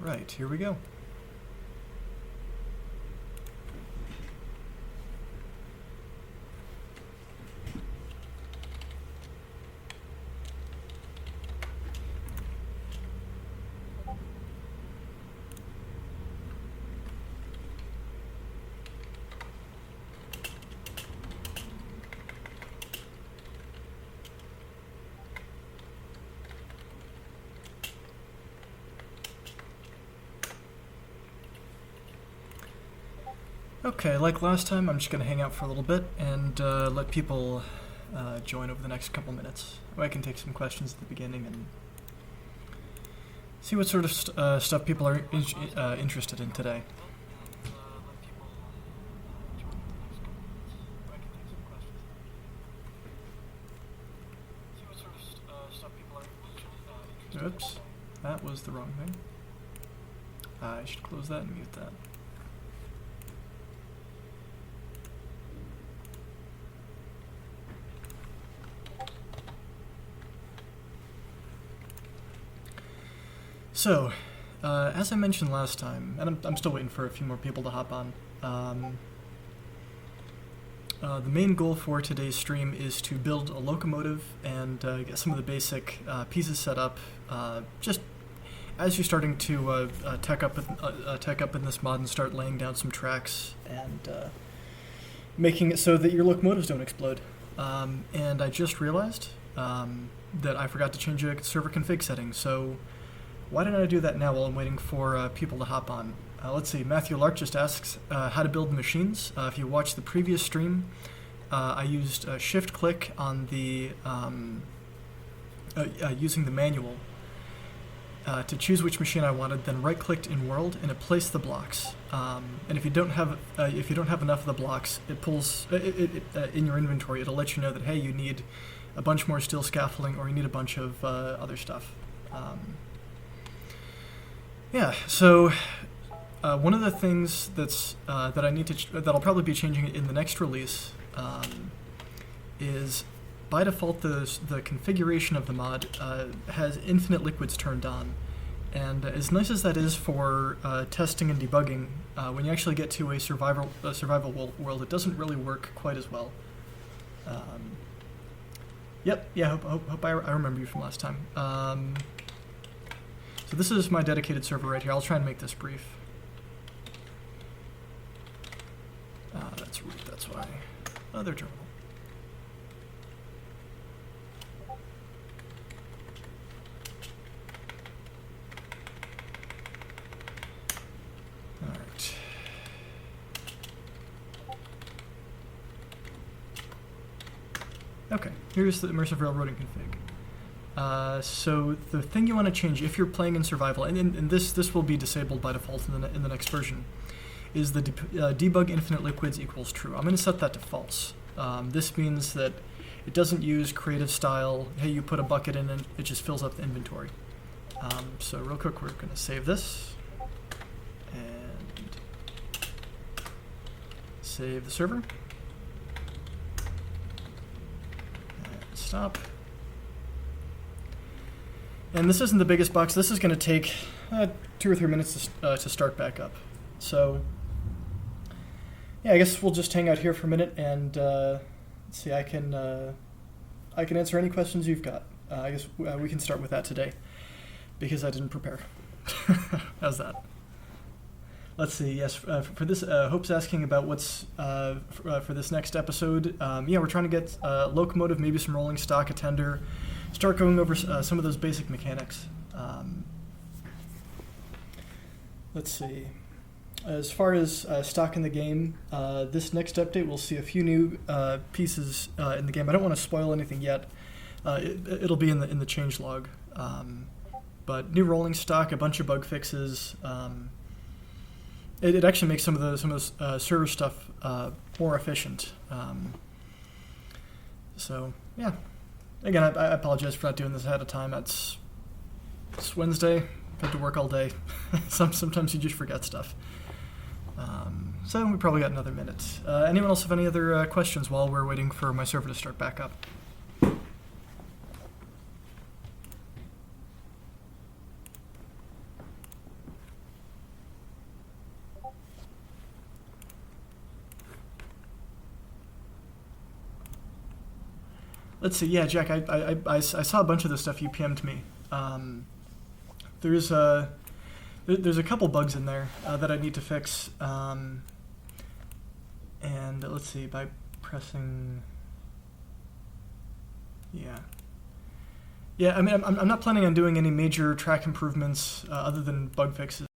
Alright, here we go. Okay, like last time, I'm just going to hang out for a little bit and let people join over the next couple minutes. I can take some questions at the beginning and see what sort of stuff people are interested in today. Oops, that was the wrong thing. I should close that and mute that. So, as I mentioned last time, and I'm still waiting for a few more people to hop on, the main goal for today's stream is to build a locomotive and get some of the basic pieces set up, just as you're starting to tech up in this mod and start laying down some tracks and making it so that your locomotives don't explode. And I just realized that I forgot to change a server config setting, so why didn't I do that now while I'm waiting for people to hop on? Let's see, Matthew Lark just asks how to build machines. If you watched the previous stream, I used shift-click on the using the manual to choose which machine I wanted, then right-clicked in World, and it placed the blocks. And if you don't have enough of the blocks, it pulls in your inventory. It'll let you know that, hey, you need a bunch more steel scaffolding, or you need a bunch of other stuff. Yeah, so one of the things that's that I need to that'll probably be changing in the next release is, by default, the configuration of the mod has infinite liquids turned on, and as nice as that is for testing and debugging, when you actually get to a survival world, it doesn't really work quite as well. Yep, yeah, hope I remember you from last time. So this is my dedicated server right here. I'll try and make this brief. That's root, that's why. Other terminal. Alright. Okay, here's the immersive railroading config. So the thing you want to change if you're playing in survival, and this will be disabled by default in the next version, is the debug infinite liquids equals true. I'm going to set that to false. This means that it doesn't use creative style, hey, you put a bucket in and it just fills up the inventory. So real quick, we're going to save this and save the server. And stop. And this isn't the biggest box. This is going to take 2 or 3 minutes to start back up. So, yeah, I guess we'll just hang out here for a minute and let's see. I can answer any questions you've got. I guess we can start with that today because I didn't prepare. How's that? Let's see. Yes, for this, Hope's asking about what's for this next episode. Yeah, we're trying to get locomotive, maybe some rolling stock, a tender. Start going over some of those basic mechanics. Let's see. As far as stock in the game, this next update we'll see a few new pieces in the game. I don't want to spoil anything yet. It'll be in the changelog. But new rolling stock, a bunch of bug fixes. It actually makes some of the server stuff more efficient. So yeah. Again, I apologize for not doing this ahead of time. It's Wednesday. I've had to work all day. Sometimes you just forget stuff. So we probably got another minute. Anyone else have any other questions while we're waiting for my server to start back up? let's see. Yeah, Jack, I saw a bunch of the stuff you PM'd me. There's a couple bugs in there that I need to fix. And let's see, by pressing, yeah. I mean, I'm not planning on doing any major track improvements other than bug fixes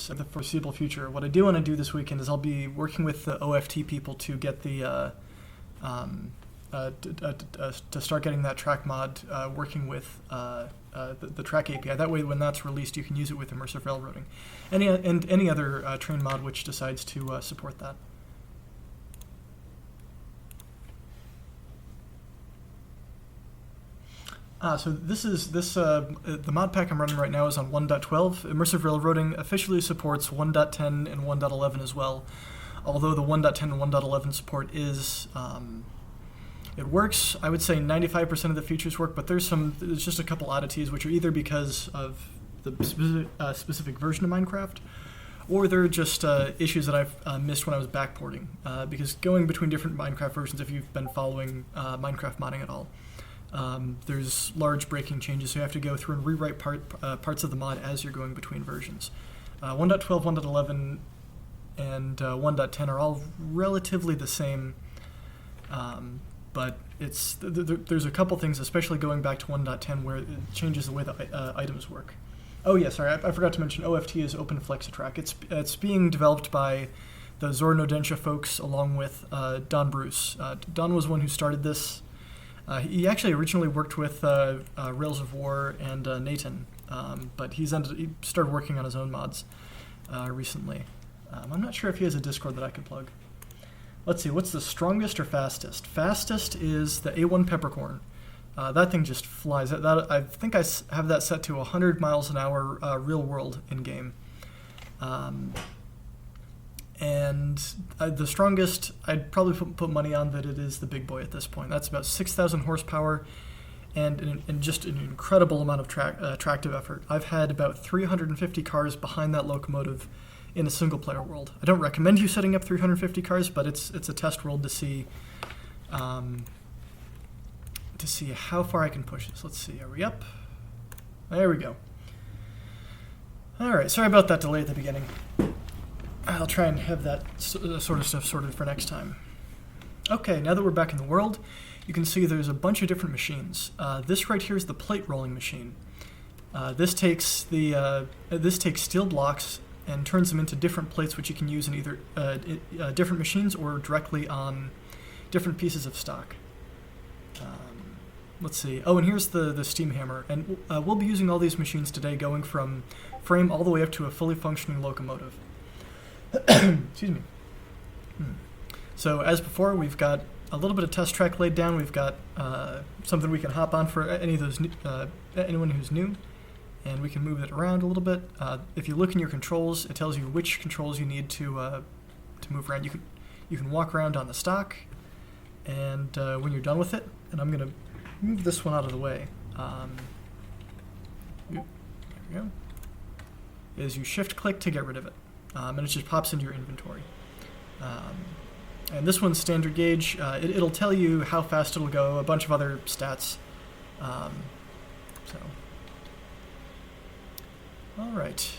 in the foreseeable future. What I do want to do this weekend is I'll be working with the OFT people to get the to start getting that track mod working with the track API. That way, when that's released, you can use it with immersive railroading, any other train mod which decides to support that. So the mod pack I'm running right now is on 1.12. Immersive railroading officially supports 1.10 and 1.11 as well. Although the 1.10 and 1.11 support is, it works. I would say 95% of the features work, but there's just a couple oddities which are either because of the specific version of Minecraft, or they're just issues that I've missed when I was backporting. Because going between different Minecraft versions, if you've been following Minecraft modding at all, there's large breaking changes, so you have to go through and rewrite parts of the mod as you're going between versions. 1.12, 1.11, and 1.10 are all relatively the same, but there's a couple things, especially going back to 1.10, where it changes the way the items work. Oh yeah, sorry, I forgot to mention OFT is Open Flexitrack. It's being developed by the Zora Nodensha folks along with Don Bruce. Don was one who started this. He actually originally worked with Rails of War and Nathan, but he started working on his own mods recently. I'm not sure if he has a Discord that I can plug. Let's see, what's the strongest or fastest? Fastest is the A1 Peppercorn. That thing just flies. I think I have that set to 100 miles an hour real world in game. And the strongest, I'd probably put money on that it is the big boy at this point. That's about 6,000 horsepower and just an incredible amount of tractive effort. I've had about 350 cars behind that locomotive in a single player world. I don't recommend you setting up 350 cars, but it's a test world to see how far I can push this. Let's see, are we up? There we go. All right, sorry about that delay at the beginning. I'll try and have that sort of stuff sorted for next time. Okay, now that we're back in the world, you can see there's a bunch of different machines. This right here is the plate rolling machine. This takes steel blocks and turns them into different plates, which you can use in either different machines or directly on different pieces of stock. Let's see. Oh, and here's the steam hammer. And we'll be using all these machines today, going from frame all the way up to a fully functioning locomotive. Excuse me. So as before, we've got a little bit of test track laid down. We've got something we can hop on for anyone who's new, and we can move it around a little bit. If you look in your controls, it tells you which controls you need to move around. You can walk around on the stock, and when you're done with it, and I'm gonna move this one out of the way. There we go. Is you shift click to get rid of it. And it just pops into your inventory. And this one's standard gauge. It'll tell you how fast it'll go, a bunch of other stats. All right.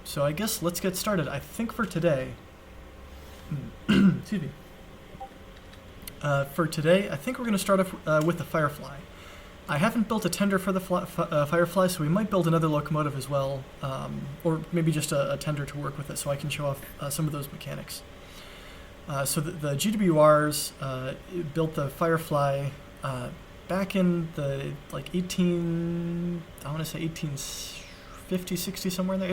So I guess let's get started. I think for today, excuse me. For today, I think we're going to start off with the Firefly. I haven't built a tender for the Firefly, so we might build another locomotive as well, or maybe just a tender to work with it so I can show off some of those mechanics. So the GWRs built the Firefly back in the I want to say 1850, 60, somewhere in there.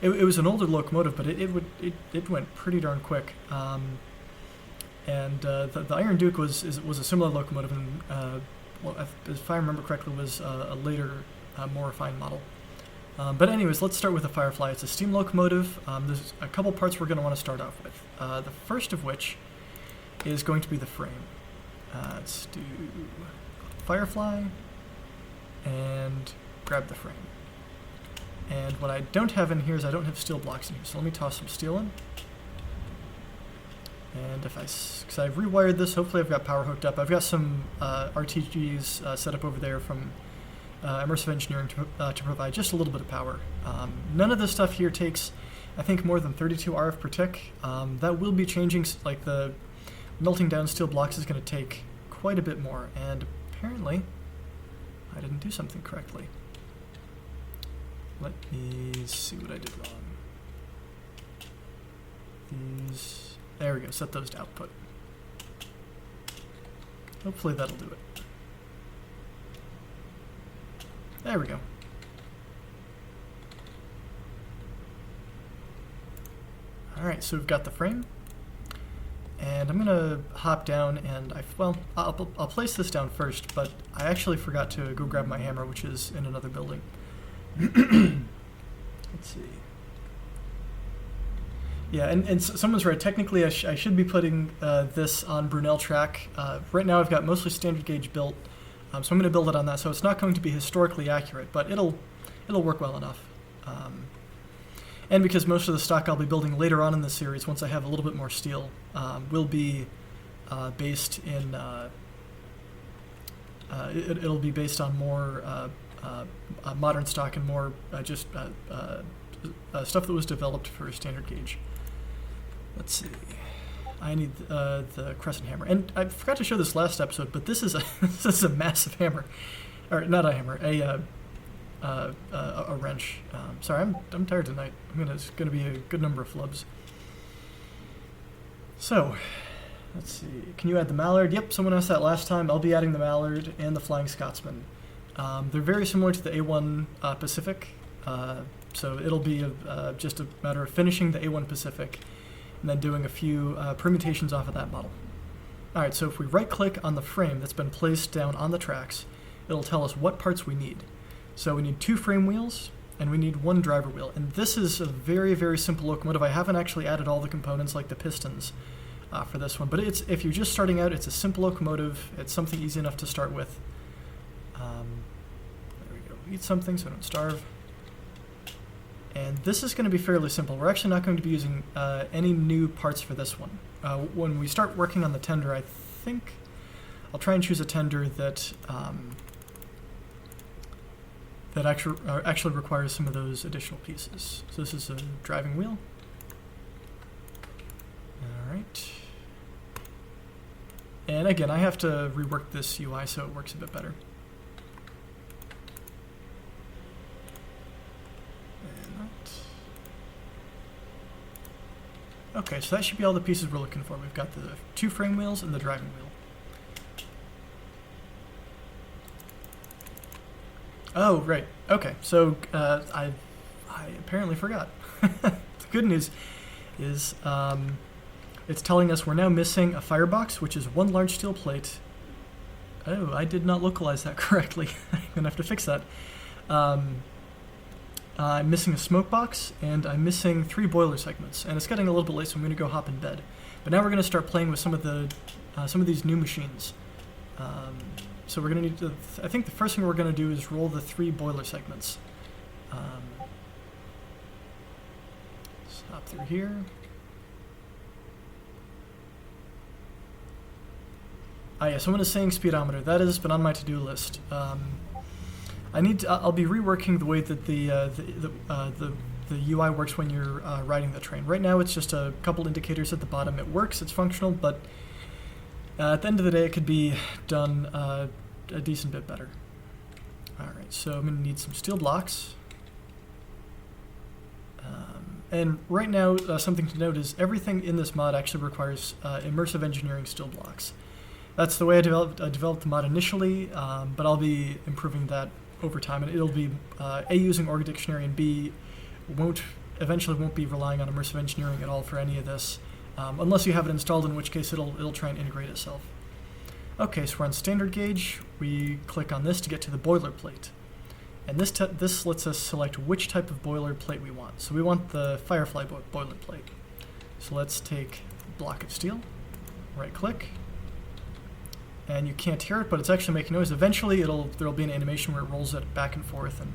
It was an older locomotive, but it went pretty darn quick. And the Iron Duke was a similar locomotive, and if I remember correctly, was a later, more refined model. But anyways, let's start with the Firefly. It's a steam locomotive. There's a couple parts we're going to want to start off with. The first of which is going to be the frame. Let's do Firefly and grab the frame. And what I don't have in here is I don't have steel blocks in here. So let me toss some steel in. And if because I've rewired this, hopefully I've got power hooked up. I've got some RTGs set up over there from Immersive Engineering to provide just a little bit of power. None of this stuff here takes, I think, more than 32 RF per tick. That will be changing, like the melting down steel blocks is going to take quite a bit more, and apparently I didn't do something correctly. Let me see what I did wrong. There we go, set those to output. Hopefully that'll do it. There we go. Alright, so we've got the frame. And I'm gonna hop down and I'll place this down first, but I actually forgot to go grab my hammer, which is in another building. Let's see. Yeah, and someone's right. Technically, I should be putting this on Brunel track. Right now, I've got mostly standard gauge built, so I'm going to build it on that. So it's not going to be historically accurate, but it'll work well enough. And because most of the stock I'll be building later on in the series, once I have a little bit more steel, will be based in. It'll be based on more modern stock and more just stuff that was developed for standard gauge. Let's see. I need the crescent hammer, and I forgot to show this last episode, but this is a massive hammer, or not a hammer, a wrench. Sorry, I'm tired tonight. It's gonna be a good number of flubs. So, let's see. Can you add the mallard? Yep, someone asked that last time. I'll be adding the mallard and the flying Scotsman. They're very similar to the A1 Pacific, so it'll be just a matter of finishing the A1 Pacific and then doing a few permutations off of that model. Alright, so if we right-click on the frame that's been placed down on the tracks, it'll tell us what parts we need. So we need 2 frame wheels, and we need 1 driver wheel. And this is a very, very simple locomotive. I haven't actually added all the components like the pistons for this one, but if you're just starting out, it's a simple locomotive. It's something easy enough to start with. There we go. Eat something so I don't starve. And this is going to be fairly simple. We're actually not going to be using any new parts for this one. When we start working on the tender, I think I'll try and choose a tender that actually requires some of those additional pieces. So this is a driving wheel. All right. And again, I have to rework this UI so it works a bit better. Okay, so that should be all the pieces we're looking for. We've got the 2 frame wheels and the driving wheel. Oh, right. Okay, so I apparently forgot. The good news is it's telling us we're now missing a firebox, which is 1 large steel plate. Oh, I did not localize that correctly. I'm going to have to fix that. I'm missing a smoke box, and I'm missing 3 boiler segments. And it's getting a little bit late, so I'm going to go hop in bed. But now we're going to start playing with some of these new machines. So we're going to need to. I think the first thing we're going to do is roll the 3 boiler segments. Let's hop through here. Yeah, someone is saying speedometer. That has been on my to-do list. I'll be reworking the way that the UI works when you're riding the train. Right now, it's just a couple indicators at the bottom. It works, it's functional, but at the end of the day, it could be done a decent bit better. All right, so I'm going to need some steel blocks. And right now, something to note is everything in this mod actually requires immersive engineering steel blocks. That's the way I developed the mod initially, but I'll be improving that over time, and it'll be A, using Org Dictionary, and B, eventually won't be relying on immersive engineering at all for any of this, unless you have it installed, in which case it'll try and integrate itself. Okay, so we're on standard gauge. We click on this to get to the boilerplate, and this lets us select which type of boilerplate we want. So we want the Firefly boilerplate. So let's take a block of steel, right click, and you can't hear it, but it's actually making noise. Eventually, there'll be an animation where it rolls it back and forth and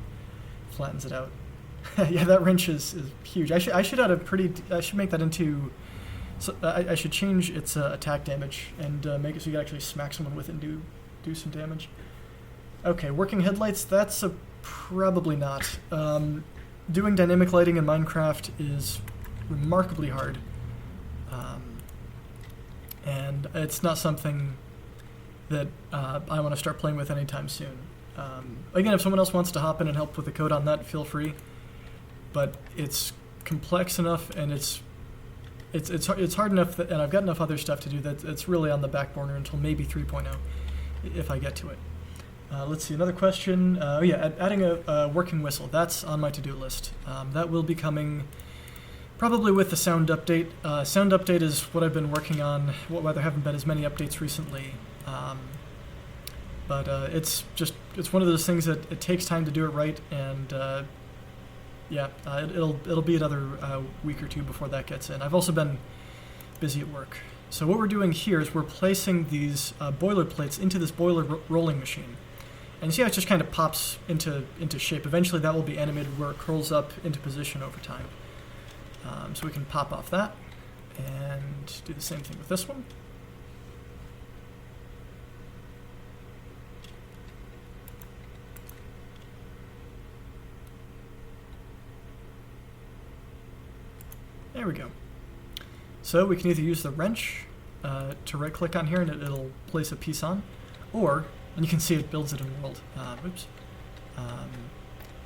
flattens it out. Yeah, that wrench is huge. I should make that into So I should change its attack damage and make it so you can actually smack someone with it and do some damage. Okay, working headlights, that's probably not. Doing dynamic lighting in Minecraft is remarkably hard. And it's not something that I want to start playing with anytime soon. Again, if someone else wants to hop in and help with the code on that, feel free. But it's complex enough, and it's hard enough, and I've got enough other stuff to do that it's really on the back burner until maybe 3.0, if I get to it. Let's see, another question. Oh yeah, adding a working whistle. That's on my to-do list. That will be coming probably with the sound update. Sound update is what I've been working on. Well, there haven't been as many updates recently. But it's one of those things that it takes time to do it right, and yeah, it'll be another week or two before that gets in. I've also been busy at work. So what we're doing here is we're placing these boiler plates into this boiler rolling machine. And you see how it just kind of pops into shape. Eventually that will be animated where it curls up into position over time. So we can pop off that and do the same thing with this one. There we go. So we can either use the wrench to right click on here and it'll place a piece on, or, and you can see it builds it in world. Oops.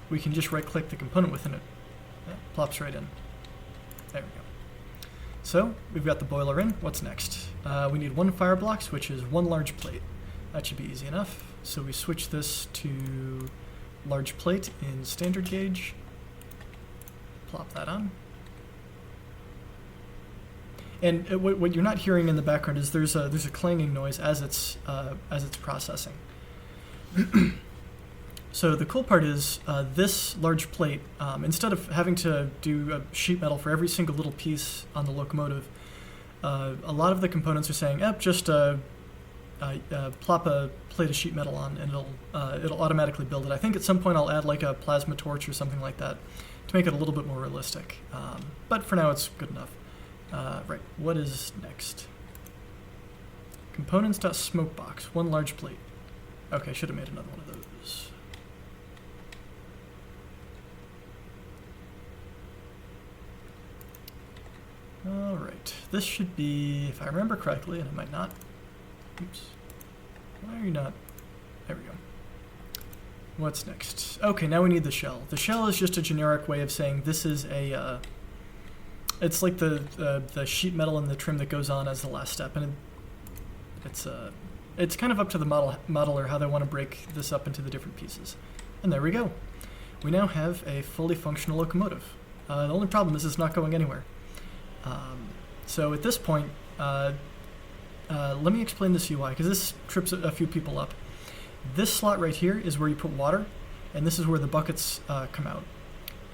We can just right click the component within it. It plops right in. There we go. So we've got the boiler in. What's next? We need 1 fire blocks, which is 1 large plate. That should be easy enough. So we switch this to large plate in standard gauge. Plop that on. And what you're not hearing in the background is there's a clanging noise as it's processing. So the cool part is this large plate, instead of having to do sheet metal for every single little piece on the locomotive, a lot of the components are saying, just plop a plate of sheet metal on and it'll automatically build it. I think at some point I'll add like a plasma torch or something like that to make it a little bit more realistic. But for now it's good enough. Right, what is next? Components.smokebox, 1 large plate. Okay, should have made another one of those. Alright, this should be, if I remember correctly, and I might not. Oops. Why are you not? There we go. What's next? Okay, now we need the shell. The shell is just a generic way of saying this is a, it's like the sheet metal and the trim that goes on as the last step, and it's kind of up to the modeler how they want to break this up into the different pieces. And there we go. We now have a fully functional locomotive. The only problem is it's not going anywhere. So at this point, let me explain this UI, because this trips a few people up. This slot right here is where you put water, and this is where the buckets come out.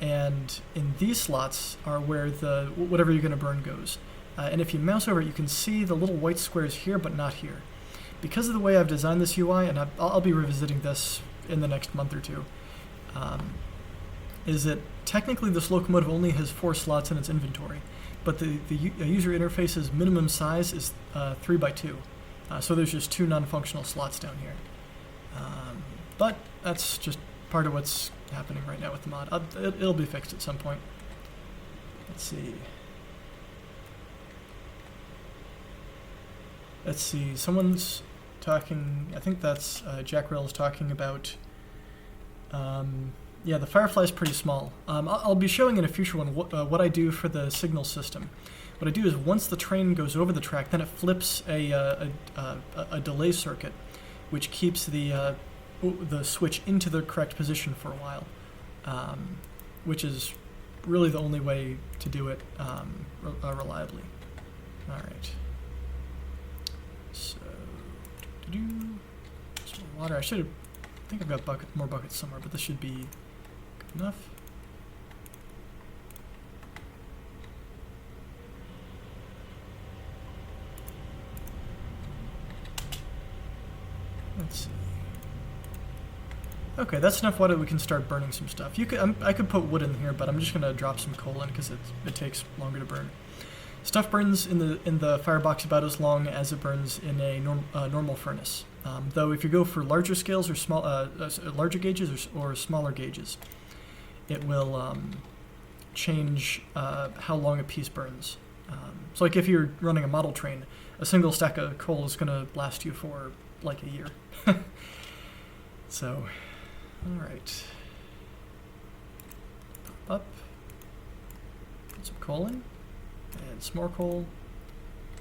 And in these slots are where whatever you're going to burn goes. And if you mouse over it, you can see the little white squares here, but not here. Because of the way I've designed this UI, and I'll be revisiting this in the next month or two, is that technically this locomotive only has 4 slots in its inventory, but the user interface's minimum size is 3 by 2. So there's just 2 non-functional slots down here. But that's just part of what's happening right now with the mod. It'll be fixed at some point. Let's see, someone's talking, I think that's Jack Rail's talking about, yeah, the Firefly is pretty small. I'll be showing in a future one what I do for the signal system. What I do is once the train goes over the track, then it flips a delay circuit, which keeps the switch into the correct position for a while, which is really the only way to do it reliably. All right. So, some water. I think I've got more buckets somewhere, but this should be good enough. Let's see. Okay, that's enough water. We can start burning some stuff. I could put wood in here, but I'm just going to drop some coal in because it takes longer to burn. Stuff burns in the firebox about as long as it burns in a normal furnace. Though if you go for larger scales or larger gauges or smaller gauges, it will change how long a piece burns. So like if you're running a model train, a single stack of coal is going to last you for like a year. So, all right. Pop up. Put some coal in. And some more coal.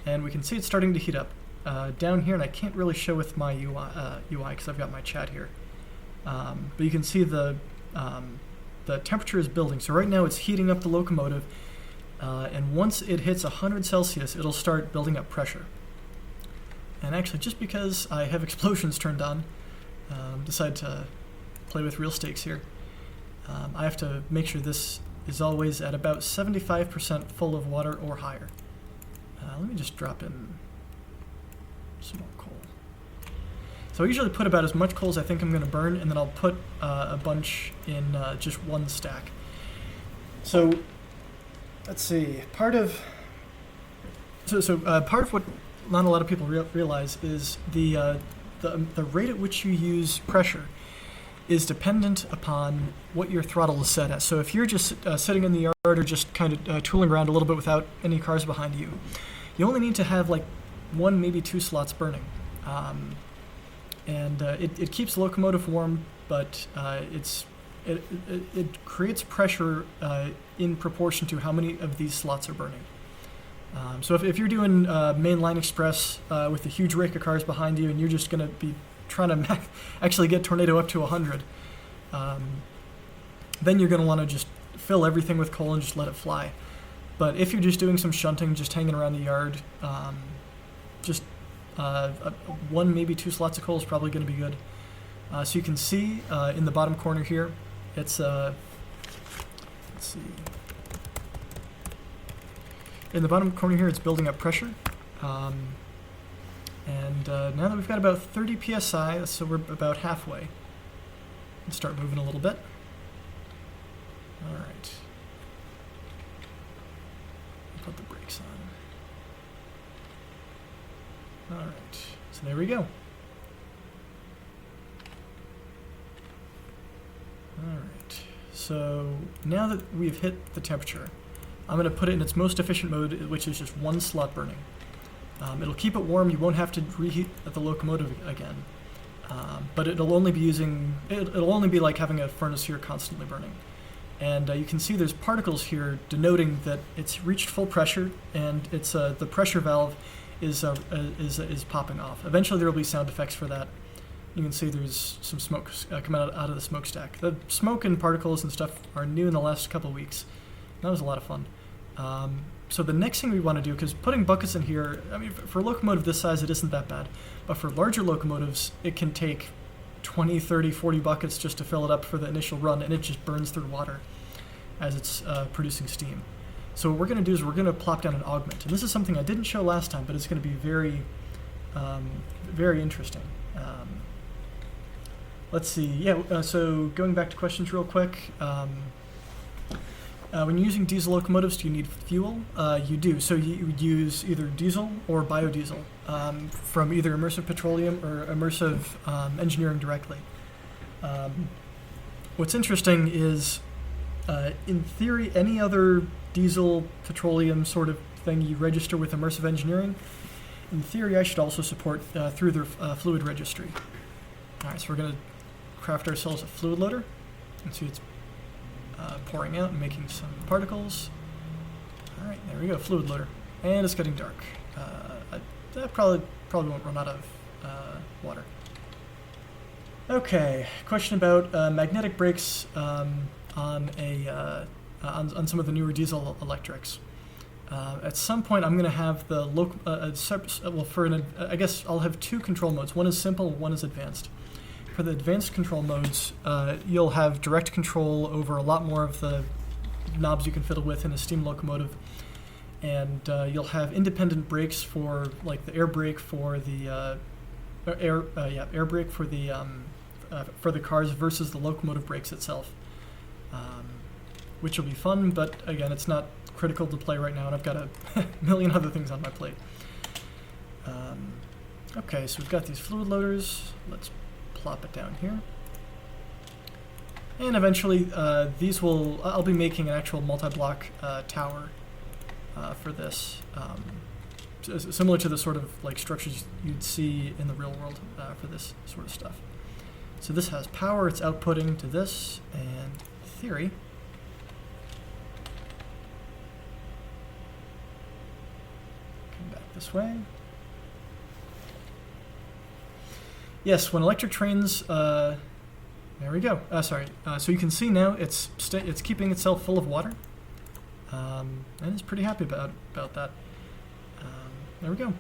And we can see it's starting to heat up. Down here, and I can't really show with my UI because I've got my chat here. But you can see the temperature is building. So right now it's heating up the locomotive. And once it hits 100 Celsius, it'll start building up pressure. And actually, just because I have explosions turned on, decide to play with real stakes here. I have to make sure this is always at about 75% full of water or higher. Let me just drop in some more coal. So I usually put about as much coal as I think I'm going to burn, and then I'll put a bunch in just one stack. So let's see. Part of what not a lot of people realize is the rate at which you use pressure is dependent upon what your throttle is set at. So if you're just sitting in the yard or just kind of tooling around a little bit without any cars behind you, you only need to have like 1, maybe 2 slots burning. It keeps the locomotive warm, but it creates pressure in proportion to how many of these slots are burning. So if you're doing mainline express with a huge rake of cars behind you and you're just going to be trying to actually get tornado up to 100, then you're going to want to just fill everything with coal and just let it fly. But if you're just doing some shunting, just hanging around the yard, just 1, maybe 2 slots of coal is probably going to be good. So you can see in the bottom corner here, it's let's see. In the bottom corner here, it's building up pressure. And now that we've got about 30 psi, so we're about halfway. Let's start moving a little bit. All right. Put the brakes on. All right. So there we go. All right. So now that we've hit the temperature, I'm going to put it in its most efficient mode, which is just 1 slot burning. It'll keep it warm. You won't have to reheat the locomotive again. But it'll only be like having a furnace here constantly burning. And you can see there's particles here denoting that it's reached full pressure, and it's the pressure valve is popping off. Eventually there will be sound effects for that. You can see there's some smoke coming out of the smokestack. The smoke and particles and stuff are new in the last couple of weeks. That was a lot of fun. So the next thing we want to do, because putting buckets in here, I mean, for a locomotive this size, it isn't that bad. But for larger locomotives, it can take 20, 30, 40 buckets just to fill it up for the initial run, and it just burns through water as it's producing steam. So what we're going to do is we're going to plop down an augment. And this is something I didn't show last time, but it's going to be very, very interesting. Let's see. Yeah, so going back to questions real quick. When you're using diesel locomotives, do you need fuel? You do. So you would use either diesel or biodiesel from either Immersive Petroleum or Immersive Engineering directly. What's interesting is, in theory, any other diesel, petroleum sort of thing you register with Immersive Engineering, in theory, I should also support through their fluid registry. All right, so we're going to craft ourselves a fluid loader. And see it's pouring out and making some particles. All right, there we go, fluid loader. And it's getting dark. I probably won't run out of water. Okay, question about magnetic brakes on some of the newer diesel electrics. At some point, I'm going to have the I guess I'll have 2 control modes. One is simple, one is advanced. For the advanced control modes, you'll have direct control over a lot more of the knobs you can fiddle with in a steam locomotive, and you'll have independent brakes for like the air brake for the air brake for the cars versus the locomotive brakes itself. which will be fun, but again, it's not critical to play right now, and I've got a million other things on my plate. Okay, so we've got these fluid loaders. Let's plop it down here. And eventually, I'll be making an actual multi-block tower for this. Similar to the sort of like structures you'd see in the real world for this sort of stuff. So this has power, it's outputting to this, and theory. Come back this way. Yes, when electric trains, there we go. Sorry. So you can see now it's keeping itself full of water, and it's pretty happy about that. There we go.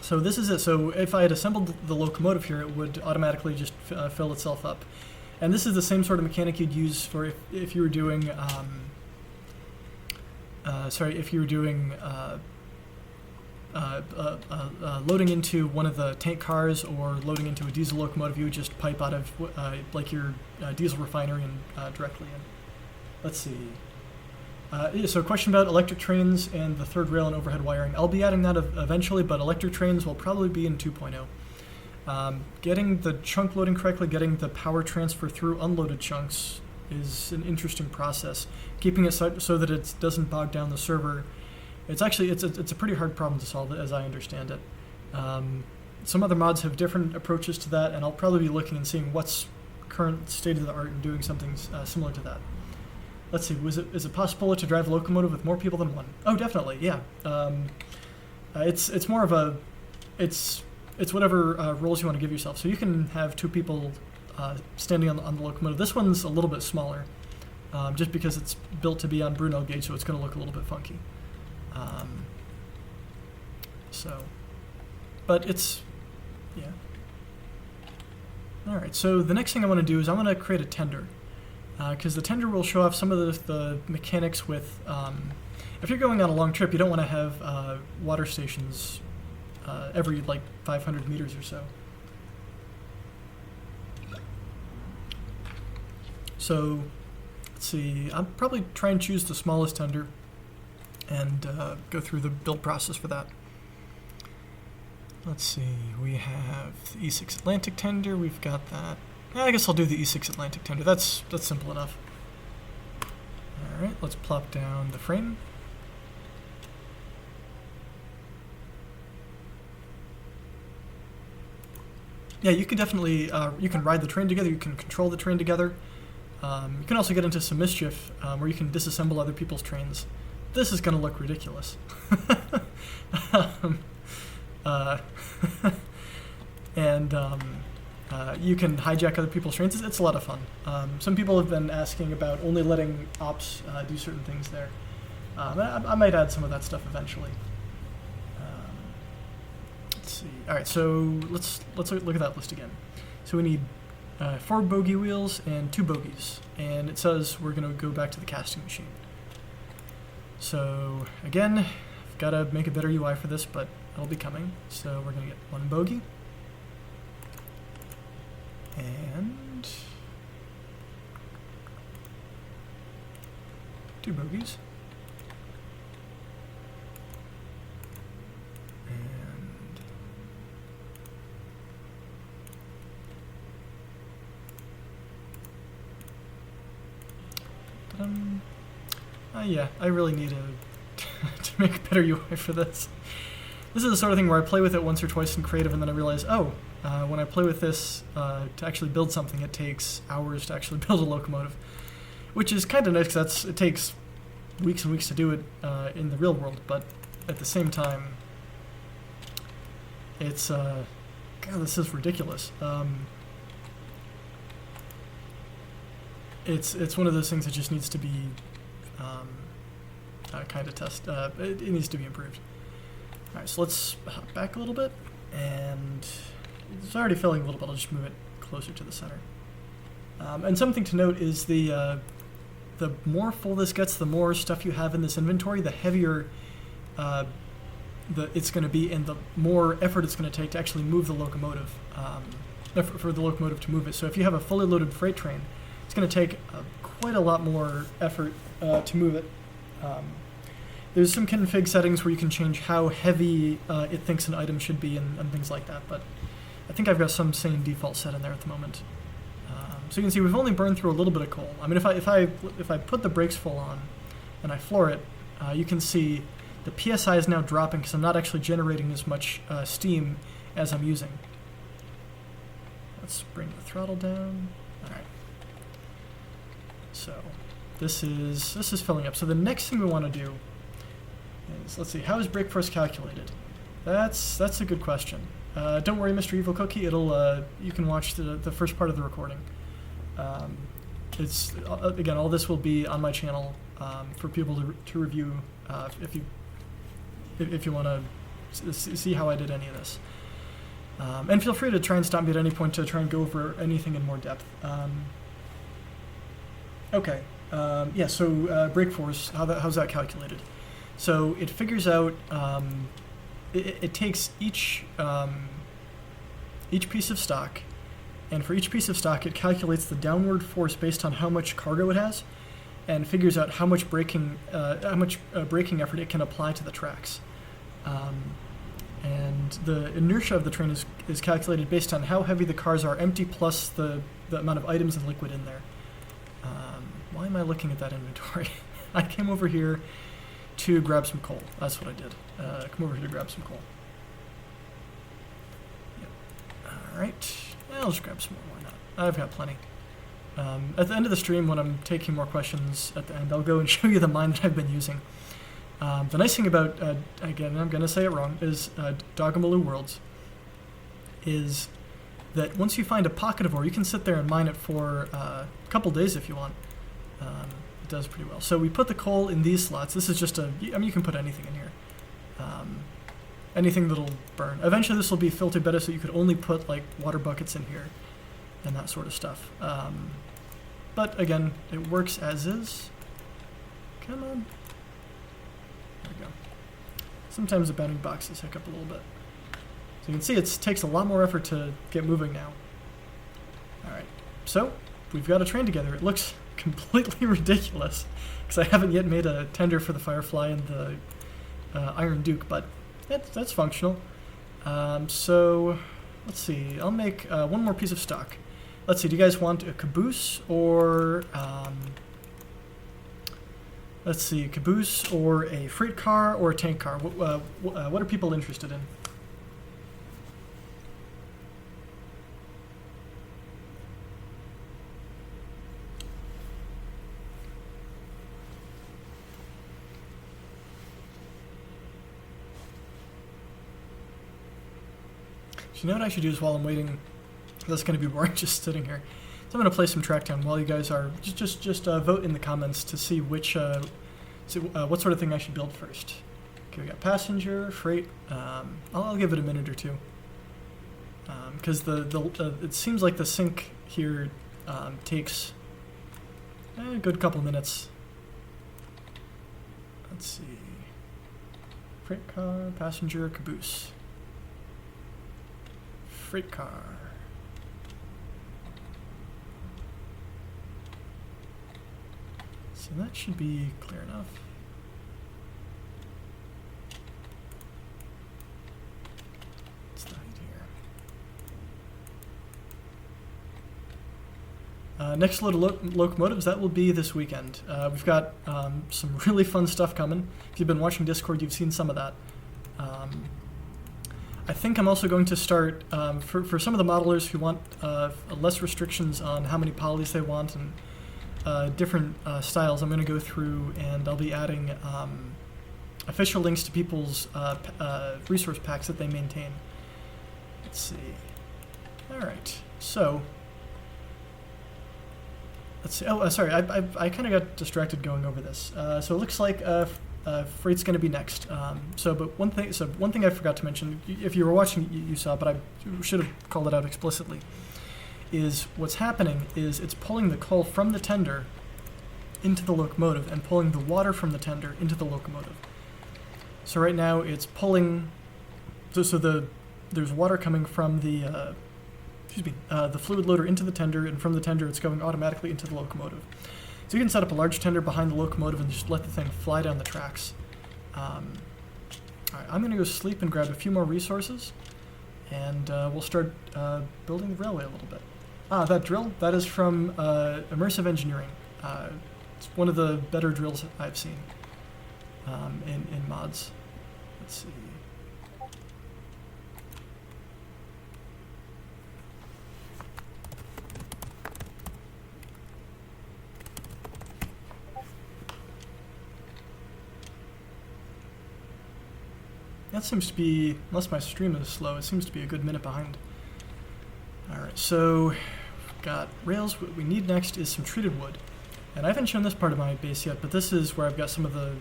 So this is it. So if I had assembled the locomotive here, it would automatically just fill itself up. And this is the same sort of mechanic you'd use for if you were doing, loading into one of the tank cars or loading into a diesel locomotive. You would just pipe out of like your diesel refinery and directly in. Let's see. So a question about electric trains and the third rail and overhead wiring. I'll be adding that eventually, but electric trains will probably be in 2.0. Getting the chunk loading correctly, getting the power transfer through unloaded chunks is an interesting process. Keeping it so that it doesn't bog down the server. It's a pretty hard problem to solve, as I understand it. Some other mods have different approaches to that, and I'll probably be looking and seeing what's current state of the art and doing something similar to that. Let's see, is it possible to drive a locomotive with more people than one? Oh, definitely, yeah. It's more of a, it's whatever roles you want to give yourself. So you can have two people standing on the locomotive. This one's a little bit smaller, just because it's built to be on Brunel gauge, so it's going to look a little bit funky. But it's, yeah. All right, so the next thing I want to do is I want to create a tender. Because the tender will show off some of the mechanics with, if you're going on a long trip, you don't want to have water stations every like 500 meters or so. So, let's see, I'll probably try and choose the smallest tender and go through the build process for that. Let's see, we have the E6 Atlantic tender, we've got that. I guess I'll do the E6 Atlantic tender. That's simple enough. All right, let's plop down the frame. Yeah, you can definitely you can ride the train together. You can control the train together. You can also get into some mischief where you can disassemble other people's trains. This is going to look ridiculous. You can hijack other people's trains. It's a lot of fun. Some people have been asking about only letting ops do certain things there. I might add some of that stuff eventually. Let's see. All right, so let's look at that list again. So we need 4 bogie wheels and 2 bogies, and it says we're going to go back to the casting machine. So again, I've got to make a better UI for this, but it'll be coming. So we're going to get 1 bogie. And 2 bogies. And yeah, I really need to make a better UI for this. This is the sort of thing where I play with it once or twice in creative, and then I realize, oh, when I play with this to actually build something, it takes hours to actually build a locomotive, which is kind of nice because it takes weeks and weeks to do it in the real world. But at the same time, it's God, this is ridiculous. It's one of those things that just needs to be kind of it needs to be improved. All right, so let's hop back a little bit, and it's already filling a little bit. I'll just move it closer to the center. And something to note is the more full this gets, the more stuff you have in this inventory, the heavier it's going to be, and the more effort it's going to take to actually move the locomotive, for the locomotive to move it. So if you have a fully loaded freight train, it's going to take quite a lot more effort to move it. There's some config settings where you can change how heavy it thinks an item should be and things like that, but I think I've got some sane default set in there at the moment. So you can see we've only burned through a little bit of coal. I mean, if I put the brakes full on and I floor it, you can see the PSI is now dropping because I'm not actually generating as much steam as I'm using. Let's bring the throttle down. All right. So this is filling up. So the next thing we want to do is, let's see, how is brake force calculated? That's a good question. Don't worry, Mr. Evil Cookie. It'll you can watch the first part of the recording. It's again, all this will be on my channel for people to review if you want to see how I did any of this. And feel free to try and stop me at any point to try and go over anything in more depth. Okay, yeah. So brake force, how's that calculated? So it figures out. It takes each piece of stock, and for each piece of stock, it calculates the downward force based on how much cargo it has, and figures out how much braking effort it can apply to the tracks. And the inertia of the train is calculated based on how heavy the cars are empty plus the amount of items and liquid in there. Why am I looking at that inventory? I came over here to grab some coal. That's what I did. Come over here to grab some coal. Yep. All right. I'll just grab some more. Why not? I've got plenty. At the end of the stream, when I'm taking more questions at the end, I'll go and show you the mine that I've been using. The nice thing about, again, I'm going to say it wrong, is Dogamalu Worlds, is that once you find a pocket of ore, you can sit there and mine it for a couple days if you want. It does pretty well. So we put the coal in these slots. This is just I mean, you can put anything in here. Anything that'll burn. Eventually this will be filtered better so you could only put like water buckets in here and that sort of stuff. But again, it works as is. Come on. There we go. Sometimes the bounding boxes hiccup a little bit. So you can see it takes a lot more effort to get moving now. Alright, so we've got a train together. It looks completely ridiculous because I haven't yet made a tender for the Firefly and the Iron Duke, but that's functional. So let's see, I'll make one more piece of stock. Let's see, do you guys want a caboose or let's see, a caboose or a freight car or a tank car? What are people interested in? So you know what I should do is while I'm waiting, that's going to be boring just sitting here. So I'm going to play some Tracktown while you guys are just vote in the comments to see which what sort of thing I should build first. Okay, we got passenger, freight. I'll give it a minute or two because it seems like the sync here takes a good couple minutes. Let's see, freight car, passenger, caboose. Freight car. So that should be clear enough. What's the height here? Next load of locomotives, that will be this weekend. We've got some really fun stuff coming. If you've been watching Discord, you've seen some of that. I think I'm also going to start, for some of the modelers who want less restrictions on how many polys they want and different styles, I'm going to go through and I'll be adding official links to people's resource packs that they maintain. Let's see. All right, so let's see. Oh, sorry, I kind of got distracted going over this. So it looks like freight's going to be next. But one thing I forgot to mention, if you were watching, you saw, but I should have called it out explicitly, is what's happening is it's pulling the coal from the tender into the locomotive and pulling the water from the tender into the locomotive. So right now it's pulling, there's water coming from the the fluid loader into the tender, and from the tender it's going automatically into the locomotive. So you can set up a large tender behind the locomotive and just let the thing fly down the tracks. Alright, I'm going to go sleep and grab a few more resources, and we'll start building the railway a little bit. That drill, that is from Immersive Engineering. It's one of the better drills I've seen in mods. Let's see. That seems to be, unless my stream is slow, it seems to be a good minute behind. Alright, so we've got rails. What we need next is some treated wood. And I haven't shown this part of my base yet, but this is where I've got some of the,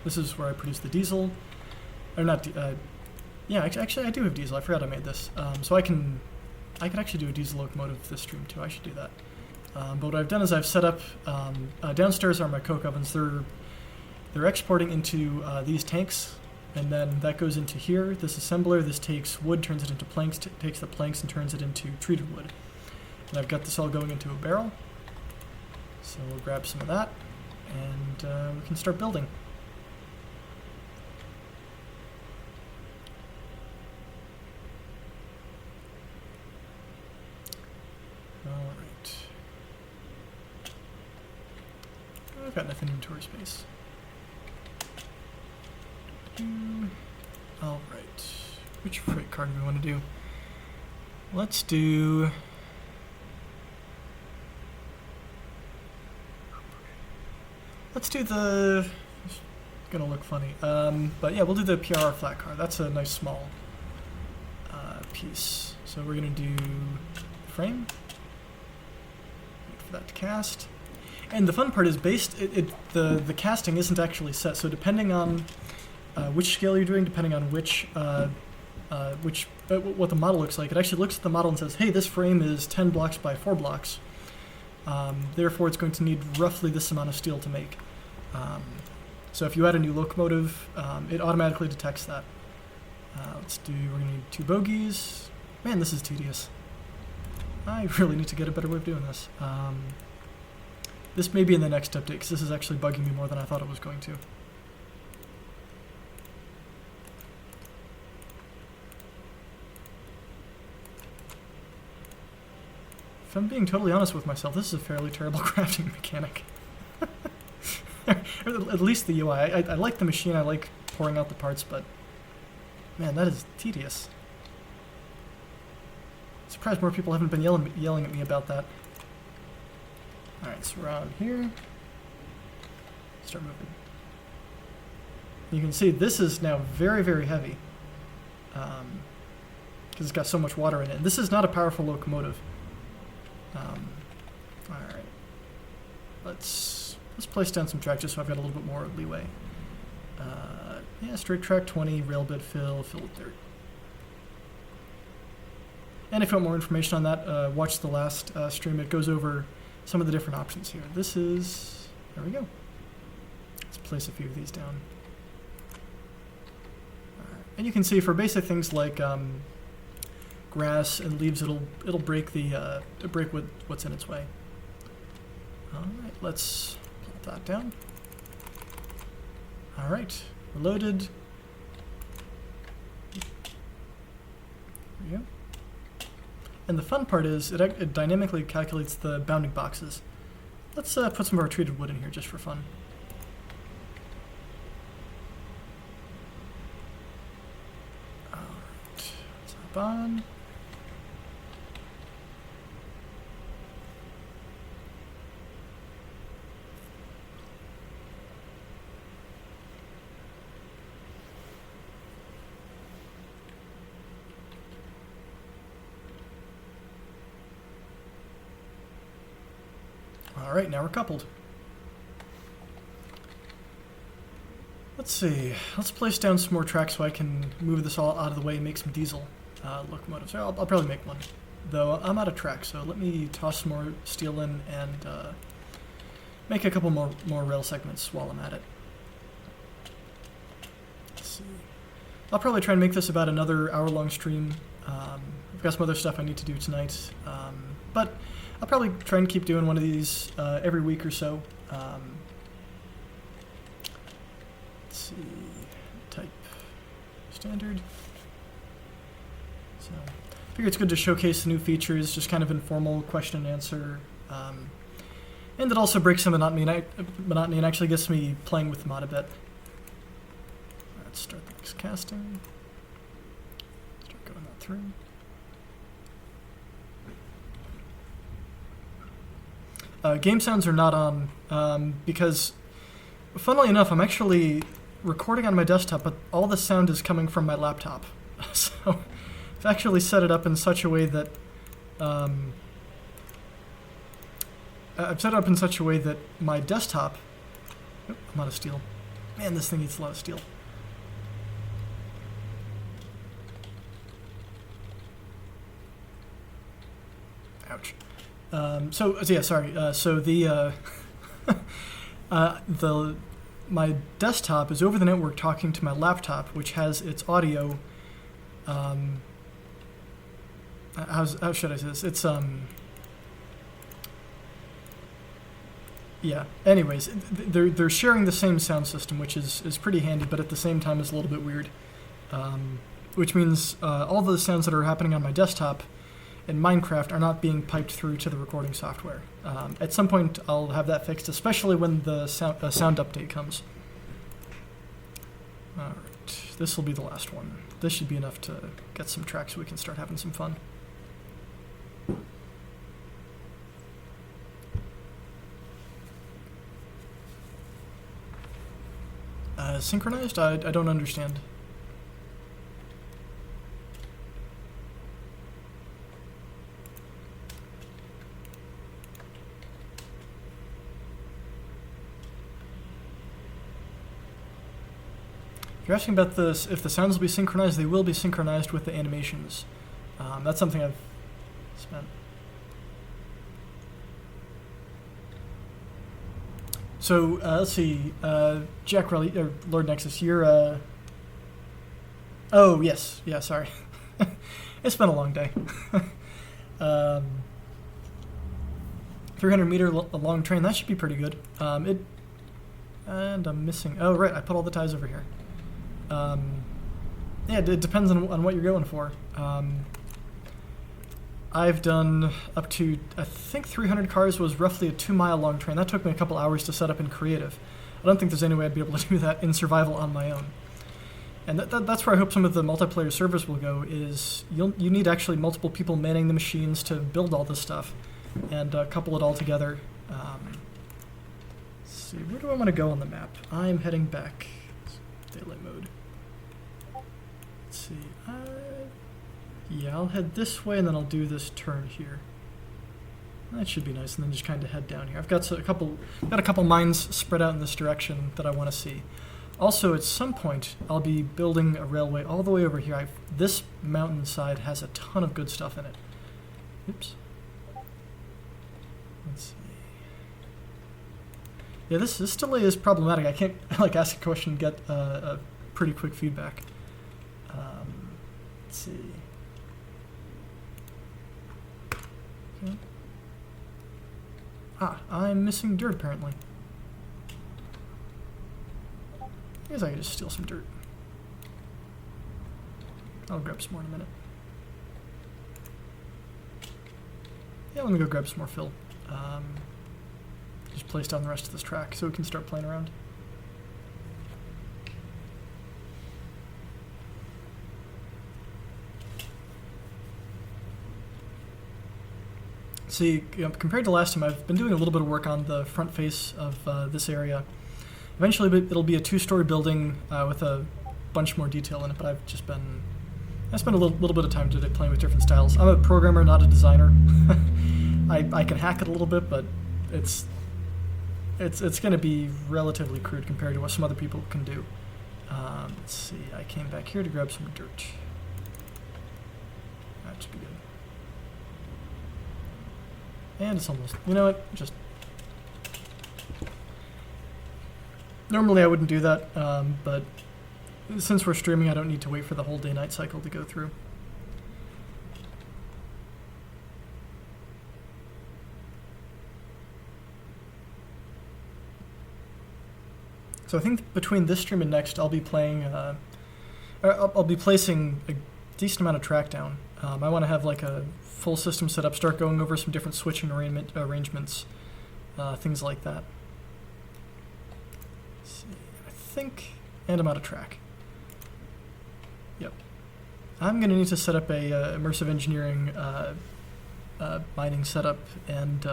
this is where I produce the diesel. Or not, yeah, actually I do have diesel, I forgot I made this. So I could actually do a diesel locomotive this stream too, I should do that. But what I've done is I've set up, downstairs are my coke ovens. They're exporting into these tanks. And then that goes into here, this assembler. This takes wood, turns it into planks, takes the planks and turns it into treated wood. And I've got this all going into a barrel. So we'll grab some of that, and we can start building. Alright. I've got enough inventory space. Alright, which freight car do we want to do? Let's do... the... It's gonna look funny. But yeah, we'll do the PR Flatcar. That's a nice small piece. So we're gonna do frame. Wait for that to cast. And the fun part is the casting isn't actually set, so depending on which scale you're doing, depending on what the model looks like, it actually looks at the model and says, hey, this frame is 10 blocks by 4 blocks. Therefore, it's going to need roughly this amount of steel to make. So if you add a new locomotive, it automatically detects that. We're going to need 2 bogies. Man, this is tedious. I really need to get a better way of doing this. This may be in the next update, because this is actually bugging me more than I thought it was going to. If I'm being totally honest with myself, this is a fairly terrible crafting mechanic. Or at least the UI. I like the machine, I like pouring out the parts, but man, that is tedious. Surprised more people haven't been yelling at me about that. Alright, so we're on here. Start moving. You can see this is now very, very heavy. Because it's got so much water in it. And this is not a powerful locomotive. Alright. Let's place down some track just so I've got a little bit more leeway. Yeah, straight track 20, rail bed fill with dirt. And if you want more information on that, watch the last stream. It goes over some of the different options here. This is, there we go. Let's place a few of these down. Alright. And you can see for basic things like grass and leaves, it'll break what's in its way. Alright, let's put that down. Alright, we're loaded. There we go. And the fun part is it dynamically calculates the bounding boxes. Let's put some of our treated wood in here just for fun. Alright, let's hop on. Alright, now we're coupled. Let's see. Let's place down some more tracks so I can move this all out of the way and make some diesel locomotives. I'll probably make one. Though I'm out of track, so let me toss some more steel in and make a couple more rail segments while I'm at it. Let's see. I'll probably try and make this about another hour-long stream. I've got some other stuff I need to do tonight, but I'll probably try and keep doing one of these every week or so. Let's see, type standard. So I figure it's good to showcase the new features, just kind of informal question and answer. And it also breaks some monotony and actually gets me playing with the mod a bit. Let's start the next casting. Start going that through. Game sounds are not on because, funnily enough, I'm actually recording on my desktop, but all the sound is coming from my laptop. So I've actually set it up in such a way that my desktop. Oh, I'm out of steel. Man, this thing needs a lot of steel. Ouch. So yeah, sorry. So the my desktop is over the network talking to my laptop, which has its audio. How should I say this? It's yeah. Anyways, they're sharing the same sound system, which is pretty handy, but at the same time is a little bit weird. Which means all the sounds that are happening on my desktop in Minecraft are not being piped through to the recording software. At some point, I'll have that fixed, especially when the sound update comes. All right, this will be the last one. This should be enough to get some tracks so we can start having some fun. Synchronized? I don't understand. If you're asking about this, if the sounds will be synchronized, they will be synchronized with the animations. That's something I've spent. So let's see, Jack Relly, or Lord Nexus, you're. Oh yes, yeah. Sorry, it's been a long day. 300-meter long train. That should be pretty good. And I'm missing. Oh right, I put all the ties over here. Yeah, it depends on what you're going for. I've done up to, I think 300 cars was roughly a 2-mile long train. That took me a couple hours to set up in creative. I don't think there's any way I'd be able to do that in survival on my own. And that's where I hope some of the multiplayer servers will go, is you need actually multiple people manning the machines to build all this stuff and couple it all together. Let's see, where do I want to go on the map? I'm heading back. Daylight mode. Let's see. Yeah, I'll head this way and then I'll do this turn here. That should be nice, and then just kind of head down here. I've got a couple mines spread out in this direction that I want to see. Also, at some point, I'll be building a railway all the way over here. This mountainside has a ton of good stuff in it. Oops. Let's see. Yeah, this delay is problematic. I can't ask a question and get a pretty quick feedback. Let's see. Okay. I'm missing dirt apparently. I guess I could just steal some dirt. I'll grab some more in a minute. Yeah, let me go grab some more fill. Just place down the rest of this track so we can start playing around. See, compared to last time, I've been doing a little bit of work on the front face of this area. Eventually, it'll be a 2-story building with a bunch more detail in it, but I spent a little bit of time today playing with different styles. I'm a programmer, not a designer. I can hack it a little bit, but it's going to be relatively crude compared to what some other people can do. Let's see, I came back here to grab some dirt. That should be good. And it's almost, you know what, just... Normally I wouldn't do that, but since we're streaming, I don't need to wait for the whole day-night cycle to go through. So I think between this stream and next, I'll be playing. I'll be placing a decent amount of track down. I want to have like a full system set up, start going over some different switching arrangements, things like that. Let's see, I think, and I'm out of track. Yep. I'm going to need to set up a immersive engineering mining setup and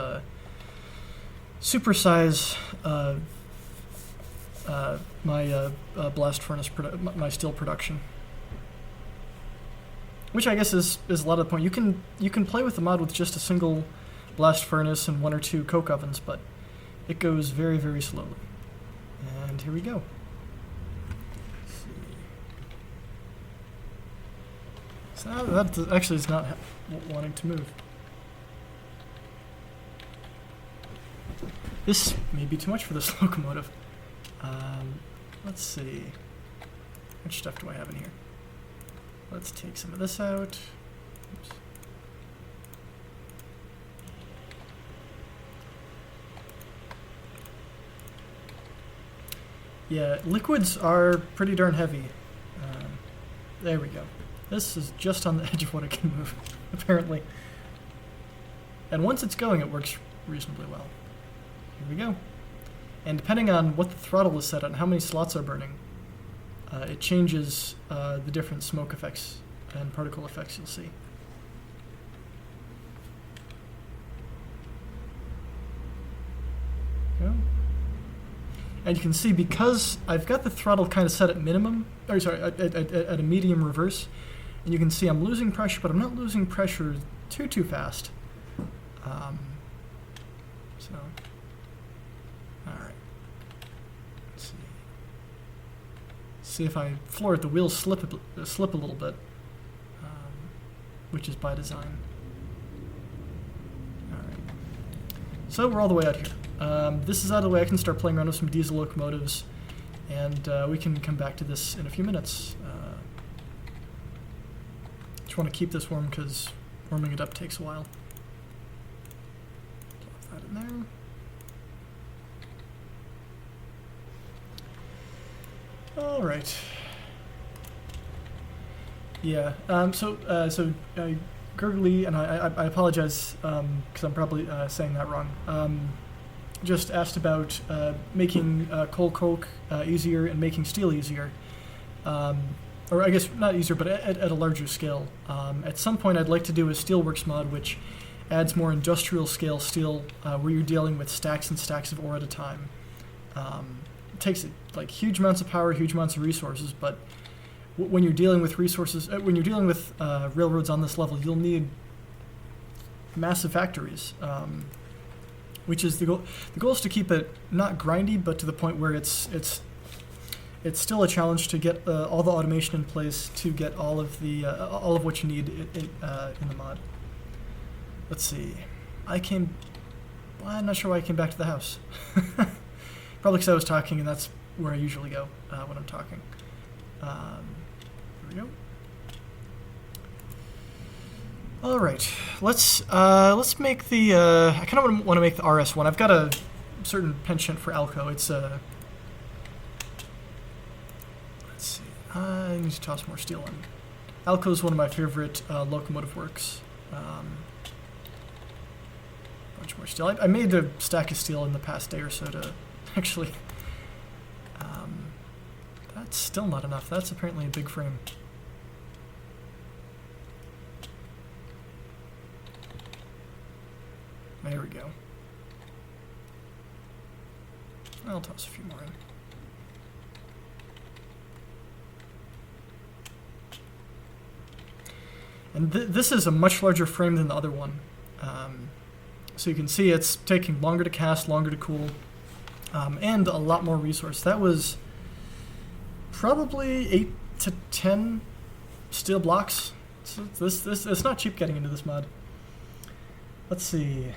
supersize my blast furnace, my steel production. Which I guess is a lot of the point. You can play with the mod with just a single blast furnace and 1 or 2 coke ovens, but it goes very, very slowly. And here we go. Let's see. So that actually is not wanting to move. This may be too much for this locomotive. Let's see. How much stuff do I have in here? Let's take some of this out. Oops. Yeah, liquids are pretty darn heavy. There we go. This is just on the edge of what it can move, apparently. And once it's going, it works reasonably well. Here we go. And depending on what the throttle is set at and how many slots are burning, it changes the different smoke effects and particle effects you'll see. Go. And you can see, because I've got the throttle kind of set at minimum, or sorry, at a medium reverse, and you can see I'm losing pressure, but I'm not losing pressure too fast. So, all right. Let's see. See if I floor it, the wheels slip a little bit, which is by design. All right. So we're all the way out here. This is out of the way. I can start playing around with some diesel locomotives, and we can come back to this in a few minutes. Just want to keep this warm because warming it up takes a while. Drop that in there. All right. Yeah. So Gurgly, and I apologize because I'm probably saying that wrong. Just asked about making coal coke easier and making steel easier. Or I guess not easier, but at a larger scale. At some point, I'd like to do a Steelworks mod, which adds more industrial scale steel, where you're dealing with stacks and stacks of ore at a time. It takes like huge amounts of power, huge amounts of resources, but when you're dealing with resources, when you're dealing with railroads on this level, you'll need massive factories. Which is the goal. The goal is to keep it not grindy, but to the point where it's still a challenge to get all the automation in place to get all of what you need in the mod. Let's see. I'm not sure why I came back to the house. Probably because I was talking, and that's where I usually go when I'm talking. Here we go. All right, let's make the. I kind of want to make the RS one. I've got a certain penchant for Alco. It's let's see. I need to toss more steel in. Alco is one of my favorite locomotive works. Bunch more steel. I made a stack of steel in the past day or so to actually. That's still not enough. That's apparently a big frame. There we go. I'll toss a few more in. And this is a much larger frame than the other one. So you can see it's taking longer to cast, longer to cool, and a lot more resource. That was probably 8 to 10 steel blocks. So this it's not cheap getting into this mod. Let's see.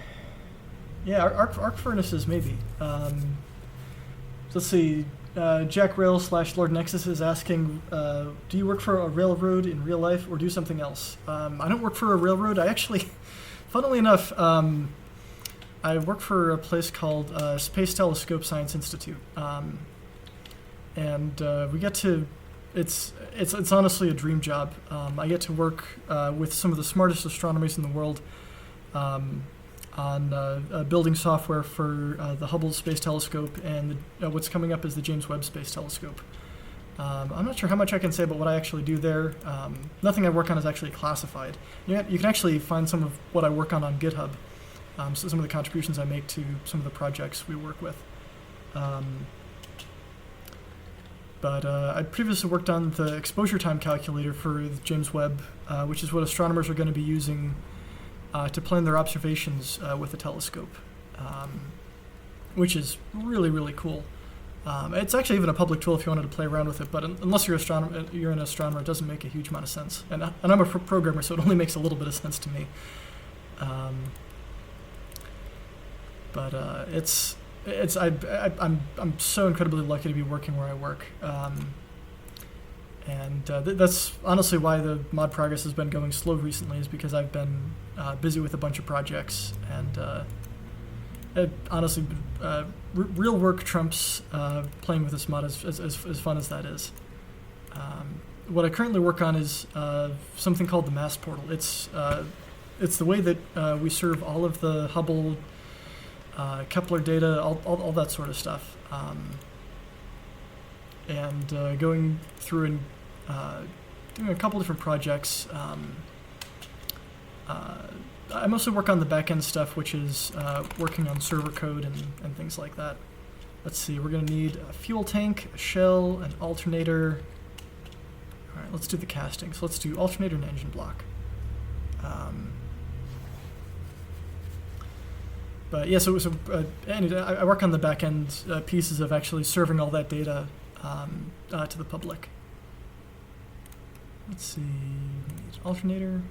Yeah, arc furnaces maybe. Let's see. Jack Rail / Lord Nexus is asking, do you work for a railroad in real life or do something else? I don't work for a railroad. I actually, funnily enough, I work for a place called Space Telescope Science Institute. and we get to. It's honestly a dream job. I get to work with some of the smartest astronomers in the world on building software for the Hubble Space Telescope, and what's coming up is the James Webb Space Telescope. I'm not sure how much I can say about what I actually do there. Nothing I work on is actually classified. You can actually find some of what I work on GitHub, so some of the contributions I make to some of the projects we work with. But I previously worked on the exposure time calculator for James Webb, which is what astronomers are going to be using to plan their observations with the telescope, which is really, really cool. It's actually even a public tool if you wanted to play around with it, but unless you're an astronomer, it doesn't make a huge amount of sense. And I'm a programmer, so it only makes a little bit of sense to me. I'm so incredibly lucky to be working where I work, that's honestly why the mod progress has been going slow recently, is because I've been busy with a bunch of projects, and honestly, real work trumps playing with this mod as fun as that is. What I currently work on is something called the Mass Portal. It's the way that we serve all of the Hubble, Kepler data, all that sort of stuff, and going through and doing a couple different projects. I mostly work on the back-end stuff, which is working on server code and things like that. Let's see, we're going to need a fuel tank, a shell, an alternator. All right, let's do the casting. So let's do alternator and engine block. But yeah, anyway, I work on the back-end pieces of actually serving all that data to the public. Let's see, alternator.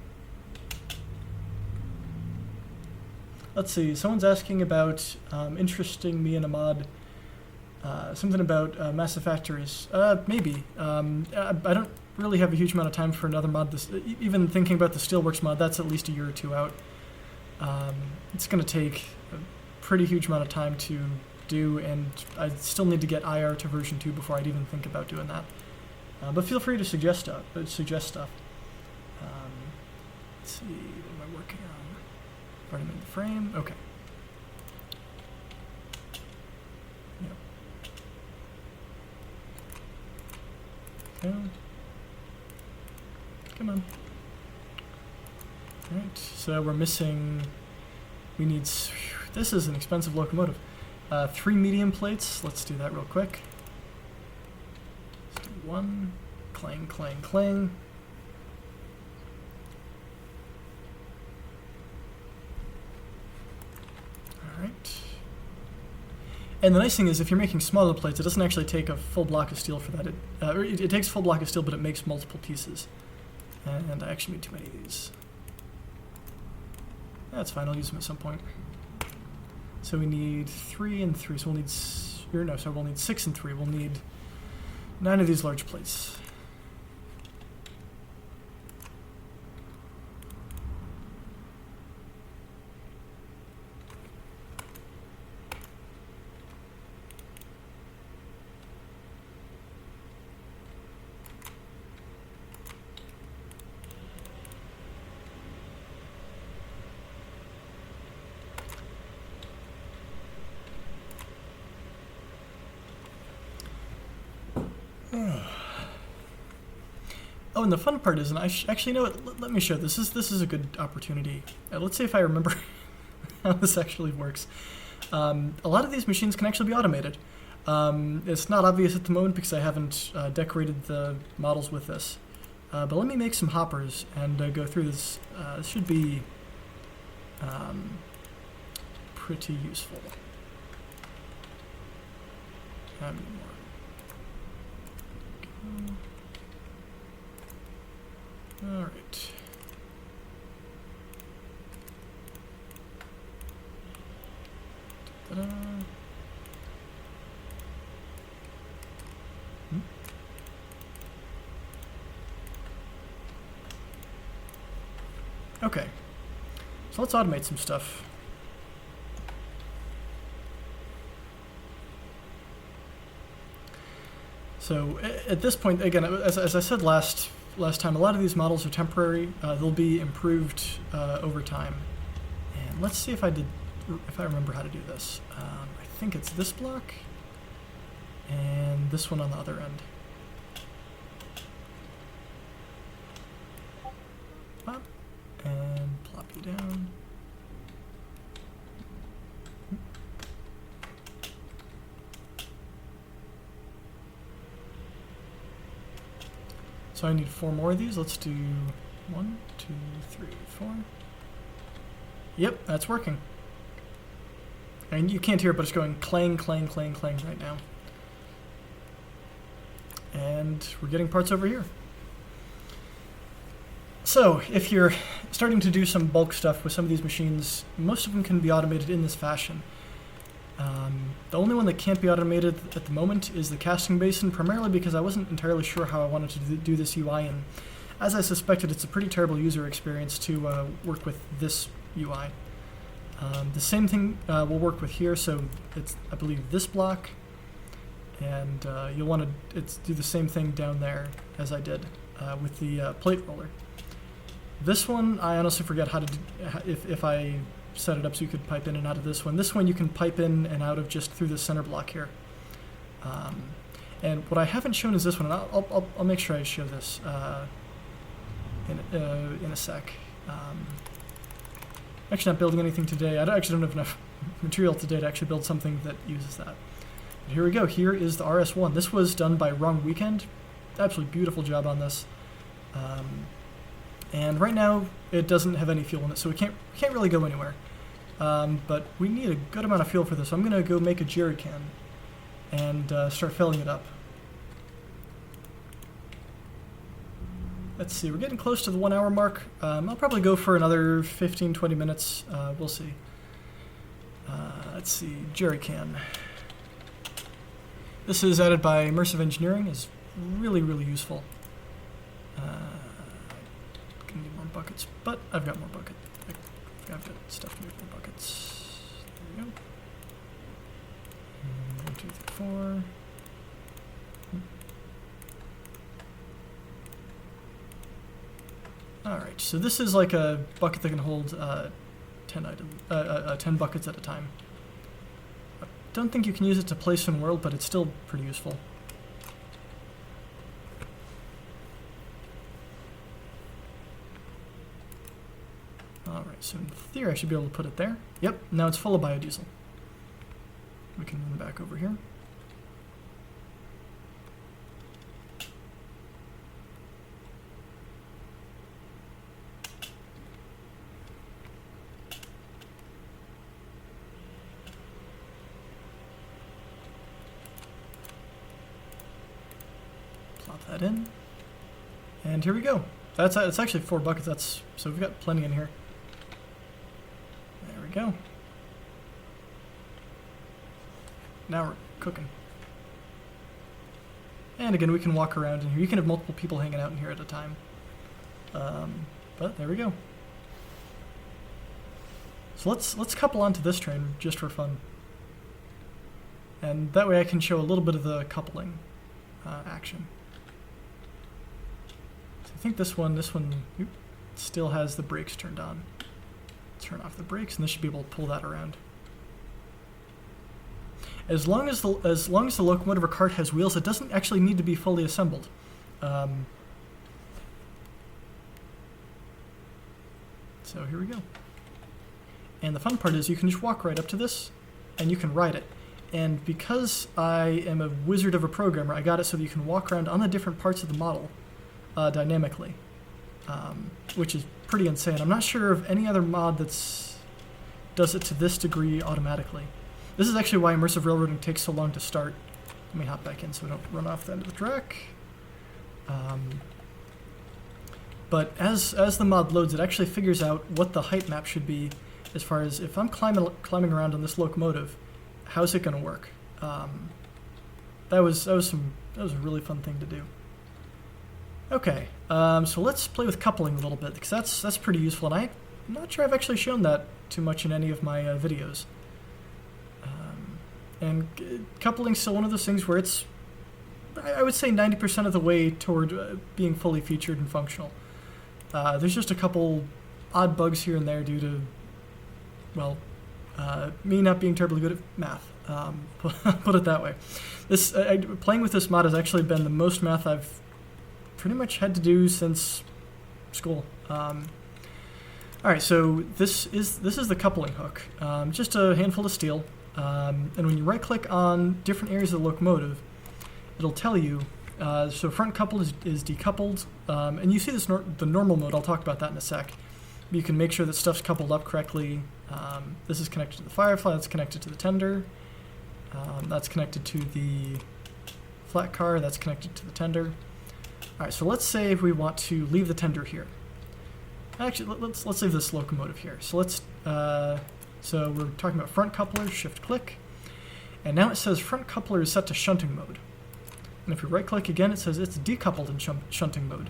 Let's see, someone's asking about interesting me in a mod, something about massive factories. Maybe. I don't really have a huge amount of time for another mod. Even thinking about the Steelworks mod, that's at least a year or two out. It's going to take a pretty huge amount of time to do, and I still need to get IR to version 2 before I'd even think about doing that. But feel free to suggest stuff. Let's see, what am I working on? Already made the frame. Okay. Yep. Okay. Come on. Alright, so we're missing, we need, this is an expensive locomotive. 3 medium plates, let's do that real quick. Let's do 1, clang, clang, clang. Alright. And the nice thing is, if you're making smaller plates, it doesn't actually take a full block of steel for that. It takes a full block of steel, but it makes multiple pieces. And I actually made too many of these. That's fine, I'll use them at some point. So we need 3 and 3, so we'll need, we'll need 6 and 3. We'll need 9 of these large plates. Oh, and the fun part is, and actually, you know what, let me show this. This is a good opportunity. Let's see if I remember how this actually works. A lot of these machines can actually be automated. It's not obvious at the moment because I haven't decorated the models with this. But let me make some hoppers and go through this. This should be pretty useful. All right. Ta-da. Okay. So let's automate some stuff. So at this point, again, as I said last time, a lot of these models are temporary. They'll be improved over time. And let's see if I remember how to do this. I think it's this block and this one on the other end. Pop and plop you down. So I need 4 more of these. Let's do 1, 2, 3, 4. Yep, that's working. And you can't hear it, but it's going clang, clang, clang, clang right now. And we're getting parts over here. So if you're starting to do some bulk stuff with some of these machines, most of them can be automated in this fashion. The only one that can't be automated at the moment is the casting basin, primarily because I wasn't entirely sure how I wanted to do this UI, and as I suspected, it's a pretty terrible user experience to work with this UI. The same thing will work with here, so it's, I believe, this block, and you'll want to do the same thing down there as I did with the plate roller. This one, I honestly forget how to do, if I set it up so you could pipe in and out of this one. This one you can pipe in and out of just through the center block here. And what I haven't shown is this one, and I'll make sure I show this in a sec. Actually not building anything today. I actually don't have enough material today to actually build something that uses that. But here we go. Here is the RS1. This was done by Wrong Weekend. Absolutely beautiful job on this. And right now it doesn't have any fuel in it, so we can't really go anywhere. But we need a good amount of fuel for this. So I'm going to go make a jerry can and start filling it up. Let's see, we're getting close to the 1 hour mark. I'll probably go for another 15-20 minutes. We'll see. Let's see, jerry can. This is added by Immersive Engineering. Is really, really useful. Gonna need more buckets, but I've got more buckets. I've got stuff to make more buckets. There we go. 1, 2, 3, 4. Alright, so this is like a bucket that can hold 10 buckets at a time. I don't think you can use it to place in world, but it's still pretty useful. Alright, so in theory I should be able to put it there. Yep, now it's full of biodiesel. We can run back over here. Plop that in. And here we go. It's actually 4 buckets, so we've got plenty in here. There we go. Now we're cooking. And again, we can walk around in here. You can have multiple people hanging out in here at a time. But there we go. So let's couple onto this train just for fun. And that way I can show a little bit of the coupling action. So I think this one still has the brakes turned on. Turn off the brakes, and this should be able to pull that around. As long as the locomotive or cart has wheels, it doesn't actually need to be fully assembled. So here we go. And the fun part is you can just walk right up to this, and you can ride it. And because I am a wizard of a programmer, I got it so that you can walk around on the different parts of the model dynamically, which is pretty insane. I'm not sure of any other mod that does it to this degree automatically. This is actually why Immersive Railroading takes so long to start. Let me hop back in so we don't run off the end of the track. But as the mod loads, it actually figures out what the height map should be as far as if I'm climbing around on this locomotive, how's it going to work? That was a really fun thing to do. Okay, so let's play with coupling a little bit, because that's pretty useful, and I'm not sure I've actually shown that too much in any of my videos. And coupling's still one of those things where it's I would say 90% of the way toward being fully featured and functional. There's just a couple odd bugs here and there due to, well, me not being terribly good at math. Put it that way. Playing with this mod has actually been the most math I've pretty much had to do since school. All right, so this is the coupling hook. Just a handful of steel, and when you right-click on different areas of the locomotive, it'll tell you. So front couple is decoupled, and you see this the normal mode. I'll talk about that in a sec. You can make sure that stuff's coupled up correctly. This is connected to the Firefly. That's connected to the tender. That's connected to the Flatcar. That's connected to the tender. All right, so let's say if we want to leave the tender here. Actually, let's leave this locomotive here. So so we're talking about front coupler, shift click, and now it says front coupler is set to shunting mode. And if we right click again, it says it's decoupled in shunting mode,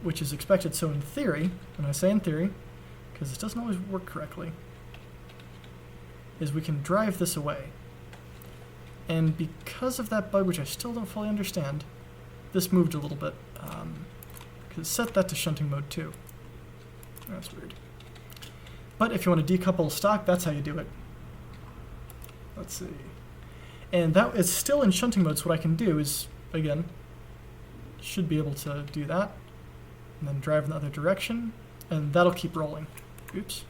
which is expected. So in theory, and I say in theory, because it doesn't always work correctly, is we can drive this away. And because of that bug, which I still don't fully understand, this moved a little bit. Because it set that to shunting mode too. That's weird. But if you want to decouple stock, that's how you do it. Let's see. And that is still in shunting mode, so what I can do is, again, should be able to do that, and then drive in the other direction, and that'll keep rolling. Oops.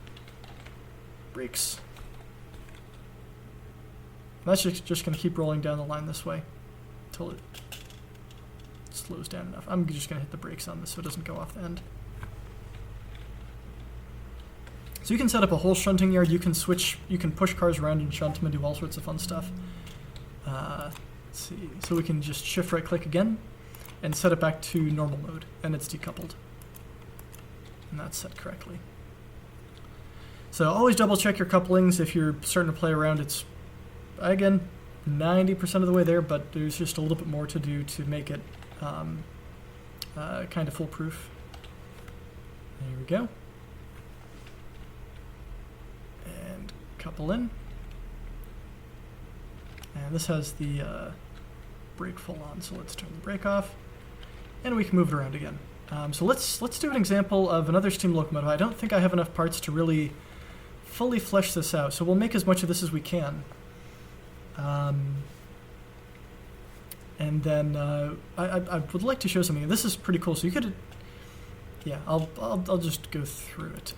Brakes. And that's just going to keep rolling down the line this way until it slows down enough. I'm just going to hit the brakes on this so it doesn't go off the end. So you can set up a whole shunting yard. You can push cars around and shunt them and do all sorts of fun stuff. Let's see. So we can just shift right click again and set it back to normal mode, and it's decoupled. And that's set correctly. So always double check your couplings if you're starting to play around. It's, again, 90% of the way there, but there's just a little bit more to do to make it kind of foolproof. There we go. And couple in. And this has the brake full on, so let's turn the brake off, and we can move it around again. So let's do an example of another steam locomotive. I don't think I have enough parts to really fully flesh this out, so we'll make as much of this as we can. And then I would like to show something. This is pretty cool. So you could, yeah, I'll just go through it.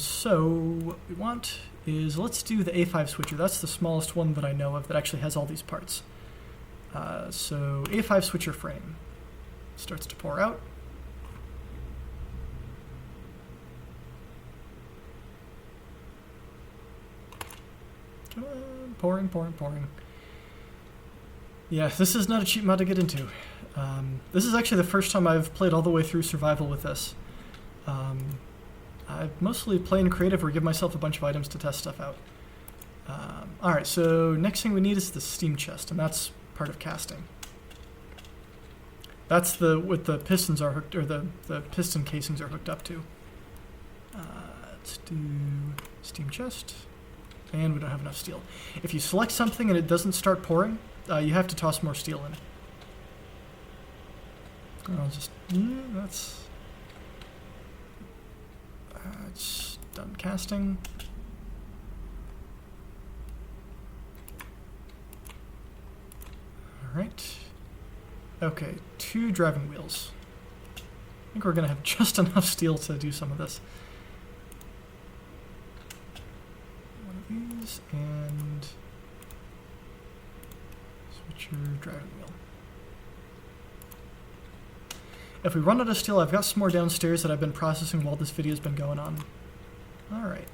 So what we want is, let's do the A5 switcher. That's the smallest one that I know of that actually has all these parts. So A5 switcher frame starts to pour out. Come on, pouring, pouring, pouring. Yeah, this is not a cheap mod to get into. This is actually the first time I've played all the way through survival with this. I mostly play in creative or give myself a bunch of items to test stuff out. Alright, so next thing we need is the steam chest, and that's part of casting. That's what the pistons are hooked, or the piston casings are hooked up to. Let's do steam chest, and we don't have enough steel. If you select something and it doesn't start pouring, you have to toss more steel in. I'll just, that's, it's done casting. All right. Okay, 2 driving wheels. I think we're gonna have just enough steel to do some of this. One of these, and switch your driving wheel. If we run out of steel, I've got some more downstairs that I've been processing while this video's been going on. Alright.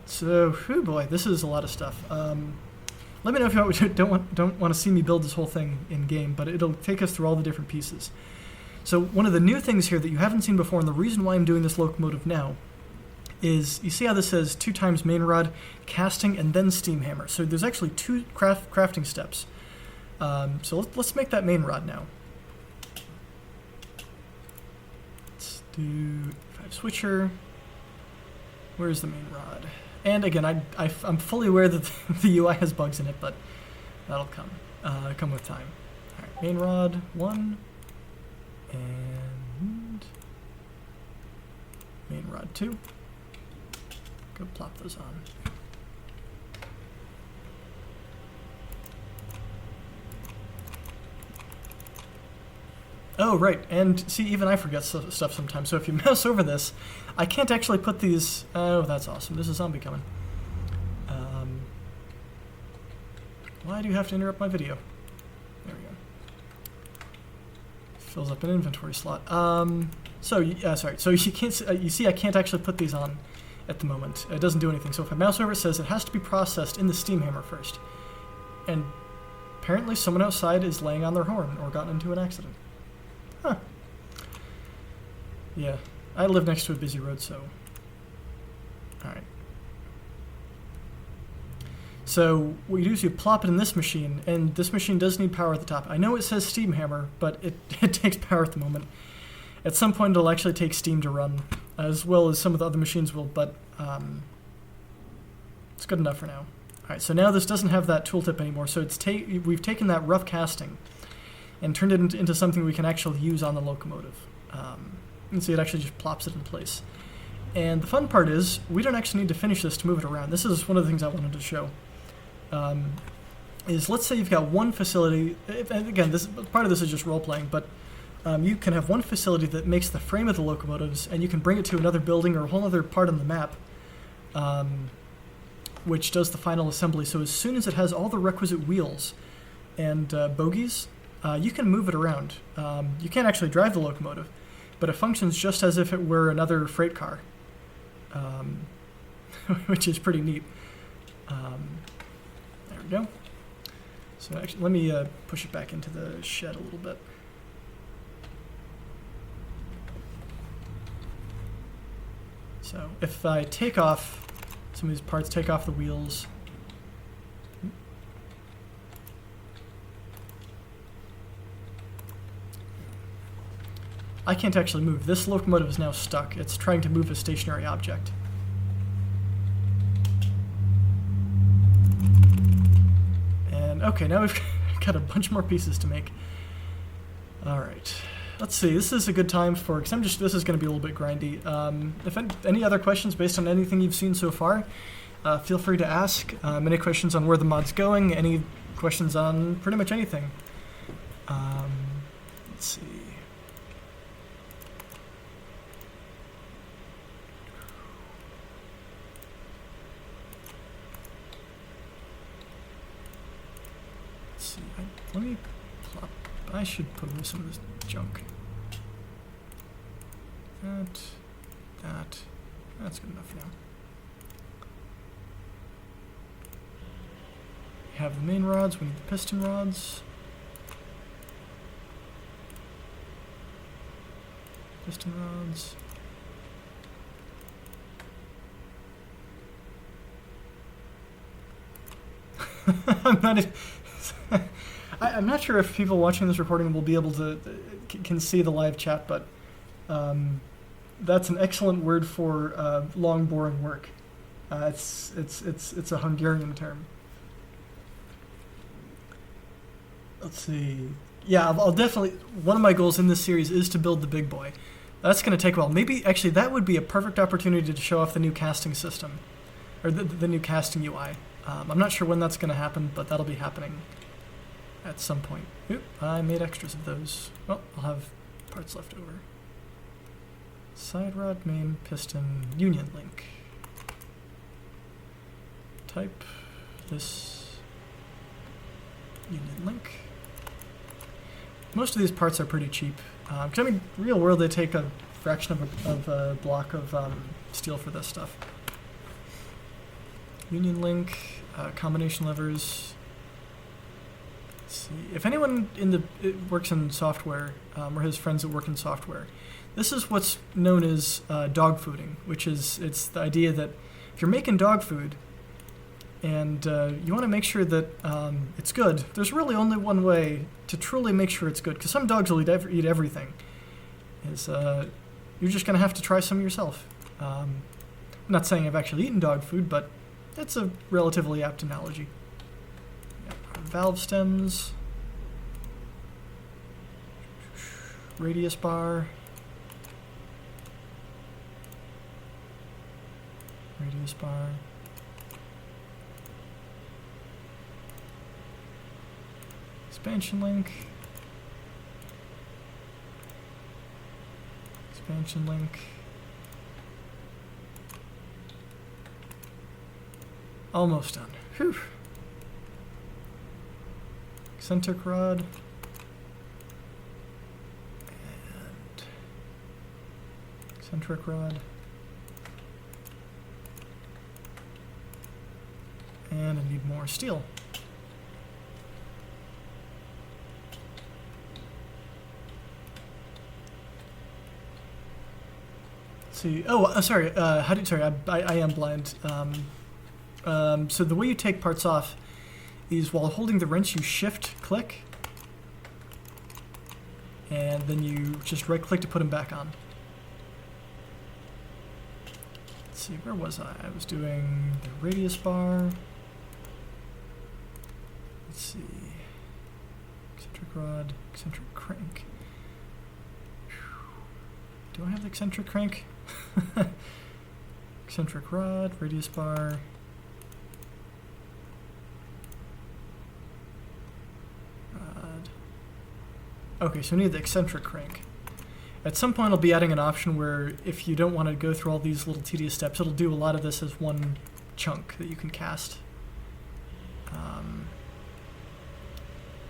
So, whoo boy, this is a lot of stuff. Let me know if you don't want to see me build this whole thing in-game, but it'll take us through all the different pieces. So one of the new things here that you haven't seen before, and the reason why I'm doing this locomotive now, is you see how this says 2 times main rod, casting, and then steam hammer. So there's actually 2 crafting steps. So let's make that main rod now. Let's do 5 switcher. Where's the main rod? And again, I'm fully aware that the UI has bugs in it, but that'll come with time. All right. main rod 1, and main rod 2. Go plop those on. Oh, right, and see, even I forget stuff sometimes, so if you mouse over this, I can't actually put these... Oh, that's awesome. There's a zombie coming. Why do you have to interrupt my video? There we go. Fills up an inventory slot. Sorry, so you can't... you see I can't actually put these on at the moment. It doesn't do anything, so if I mouse over it says it has to be processed in the steam hammer first. And apparently someone outside is laying on their horn or gotten into an accident. Huh. Yeah, I live next to a busy road, so... Alright. So, what you do is you plop it in this machine, and this machine does need power at the top. I know it says steam hammer, but it takes power at the moment. At some point it'll actually take steam to run, as well as some of the other machines will, but it's good enough for now. Alright, so now this doesn't have that tooltip anymore, so we've taken that rough casting and turned it into something we can actually use on the locomotive. And see, it actually just plops it in place. And the fun part is, we don't actually need to finish this to move it around. This is one of the things I wanted to show. Is let's say you've got one facility, and again, part of this is just role-playing, but you can have one facility that makes the frame of the locomotives, and you can bring it to another building or a whole other part on the map, which does the final assembly. So as soon as it has all the requisite wheels and bogies, you can move it around. You can't actually drive the locomotive, but it functions just as if it were another freight car, which is pretty neat. There we go. So actually, let me push it back into the shed a little bit. So if I take off some of these parts, take off the wheels, I can't actually move. This locomotive is now stuck. It's trying to move a stationary object. And okay, now we've got a bunch more pieces to make. All right, let's see. This is a good time for, because this is going to be a little bit grindy. If any other questions based on anything you've seen so far, feel free to ask. Any questions on where the mod's going? Any questions on pretty much anything? Let's see. Let me plop. I should put away some of this junk. That's good enough now. We have the main rods, we need the piston rods. Piston rods. I'm not sure if people watching this recording will be able to can see the live chat, but that's an excellent word for long, boring work. It's a Hungarian term. Let's see. Yeah, I'll definitely. One of my goals in this series is to build the big boy. That's going to take a while. Maybe actually that would be a perfect opportunity to show off the new casting system, or the new casting UI. I'm not sure when that's going to happen, but that'll be happening at some point. Oop, I made extras of those. Well, I'll have parts left over. Side rod, main, piston, union link. Type this union link. Most of these parts are pretty cheap. 'Cause I mean, real world, they take a fraction of a block of steel for this stuff. Union link, combination levers. Let's see. If anyone works in software, or has friends that work in software, this is what's known as dog fooding, which is it's the idea that if you're making dog food and you want to make sure that it's good, there's really only one way to truly make sure it's good, because some dogs will eat everything. You're just going to have to try some yourself. I'm not saying I've actually eaten dog food, but it's a relatively apt analogy. Yep. Valve stems. radius bar. Radius bar. Expansion link. Expansion link. Almost done. Whew. Eccentric rod. And eccentric rod. And I need more steel. Let's see. Oh, sorry. Sorry, I am blind. So the way you take parts off is while holding the wrench, you shift click, and then you just right click to put them back on. Let's see, where was I? I was doing the radius bar. Let's see. Eccentric rod, eccentric crank. Do I have the eccentric crank? Eccentric rod, radius bar. Rod. Okay, so I need the eccentric crank. At some point I'll be adding an option where if you don't want to go through all these little tedious steps, it'll do a lot of this as one chunk that you can cast.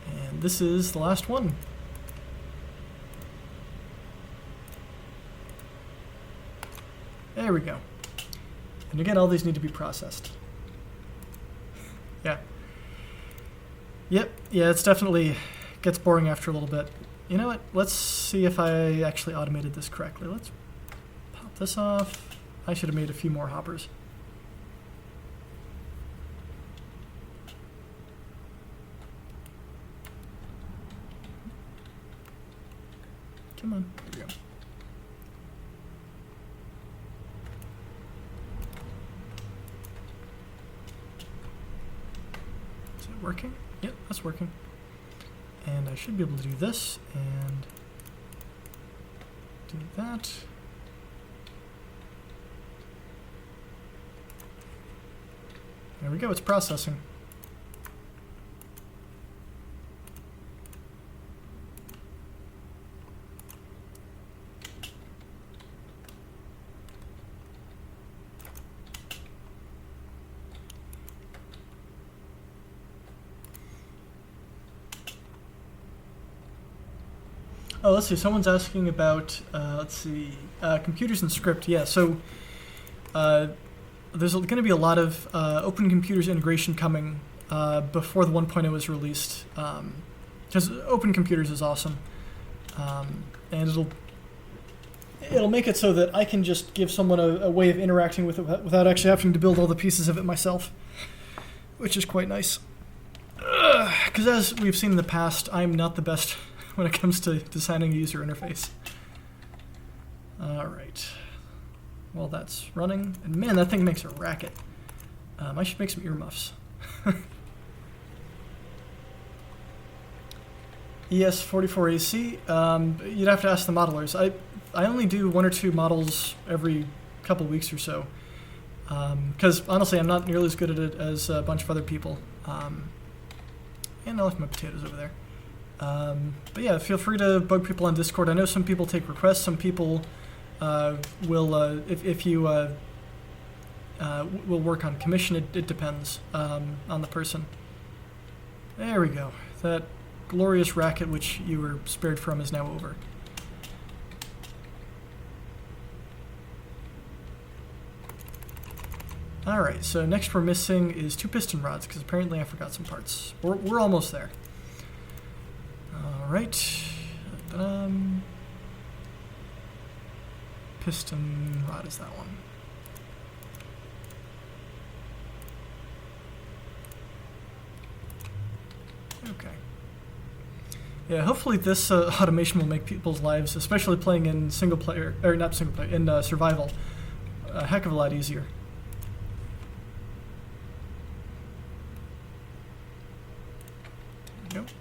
And this is the last one. There we go. And again, all these need to be processed. Yeah. Yep, yeah, it's definitely gets boring after a little bit. You know what? Let's see if I actually automated this correctly. Let's pop this off. I should have made a few more hoppers. Come on, there we go. Is it working? Yep, that's working. And I should be able to do this and do that. There we go, it's processing. Oh, let's see. Someone's asking about, computers and script. Yeah, so there's going to be a lot of Open Computers integration coming before the 1.0 is released. Because Open Computers is awesome. And it'll make it so that I can just give someone a way of interacting with it without actually having to build all the pieces of it myself, which is quite nice. Because as we've seen in the past, I'm not the best when it comes to designing a user interface. All right. Well, that's running. And man, that thing makes a racket. I should make some earmuffs. ES44AC, you'd have to ask the modelers. I only do 1 or 2 models every couple weeks or so. Because honestly, I'm not nearly as good at it as a bunch of other people. And I left my potatoes over there. But yeah, feel free to bug people on Discord. I know some people take requests. Some people will, if you will work on commission. It depends on the person. There we go. That glorious racket which you were spared from is now over. Alright, so next we're missing is 2 piston rods, because apparently I forgot some parts. We're almost there. Alright. Piston rod is that one. Okay. Yeah, hopefully this automation will make people's lives, especially playing in single player, or not single player, in survival, a heck of a lot easier. There we go.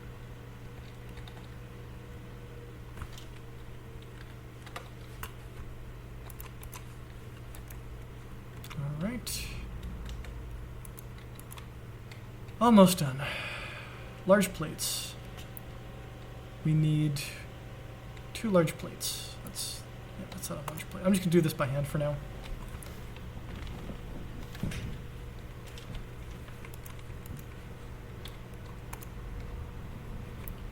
Almost done. Large plates. We need 2 large plates. That's not a large plate. I'm just gonna do this by hand for now.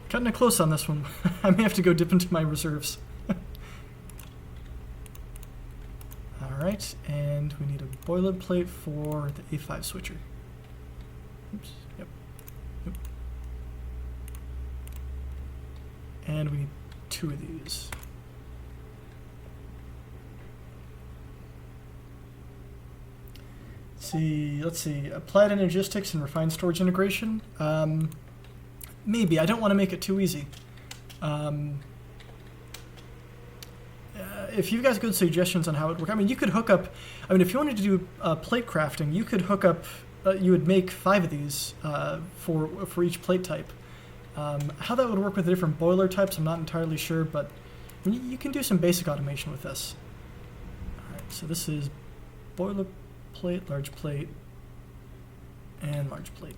Cutting it close on this one. I may have to go dip into my reserves. Alright, and we need a boilerplate for the A5 switcher. Oops, yep. Yep. And we need 2 of these. Let's see. Applied energistics and refined storage integration. Maybe. I don't want to make it too easy. If you guys have good suggestions on how it works, I mean, you could hook up. I mean, if you wanted to do plate crafting, you could hook up. You would make 5 of these for each plate type. How that would work with the different boiler types, I'm not entirely sure, but I mean, you can do some basic automation with this. All right, so this is boiler plate, large plate, and large plate.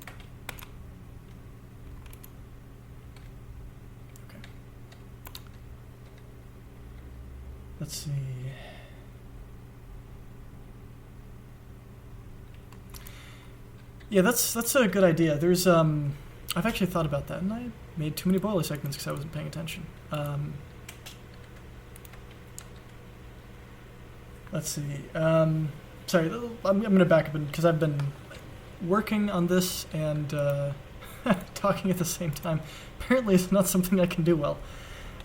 Okay. Let's see. Yeah, that's a good idea. There's I've actually thought about that, and I made too many boiler segments because I wasn't paying attention. Let's see. Sorry, I'm going to back up because I've been working on this and talking at the same time. Apparently, it's not something I can do well.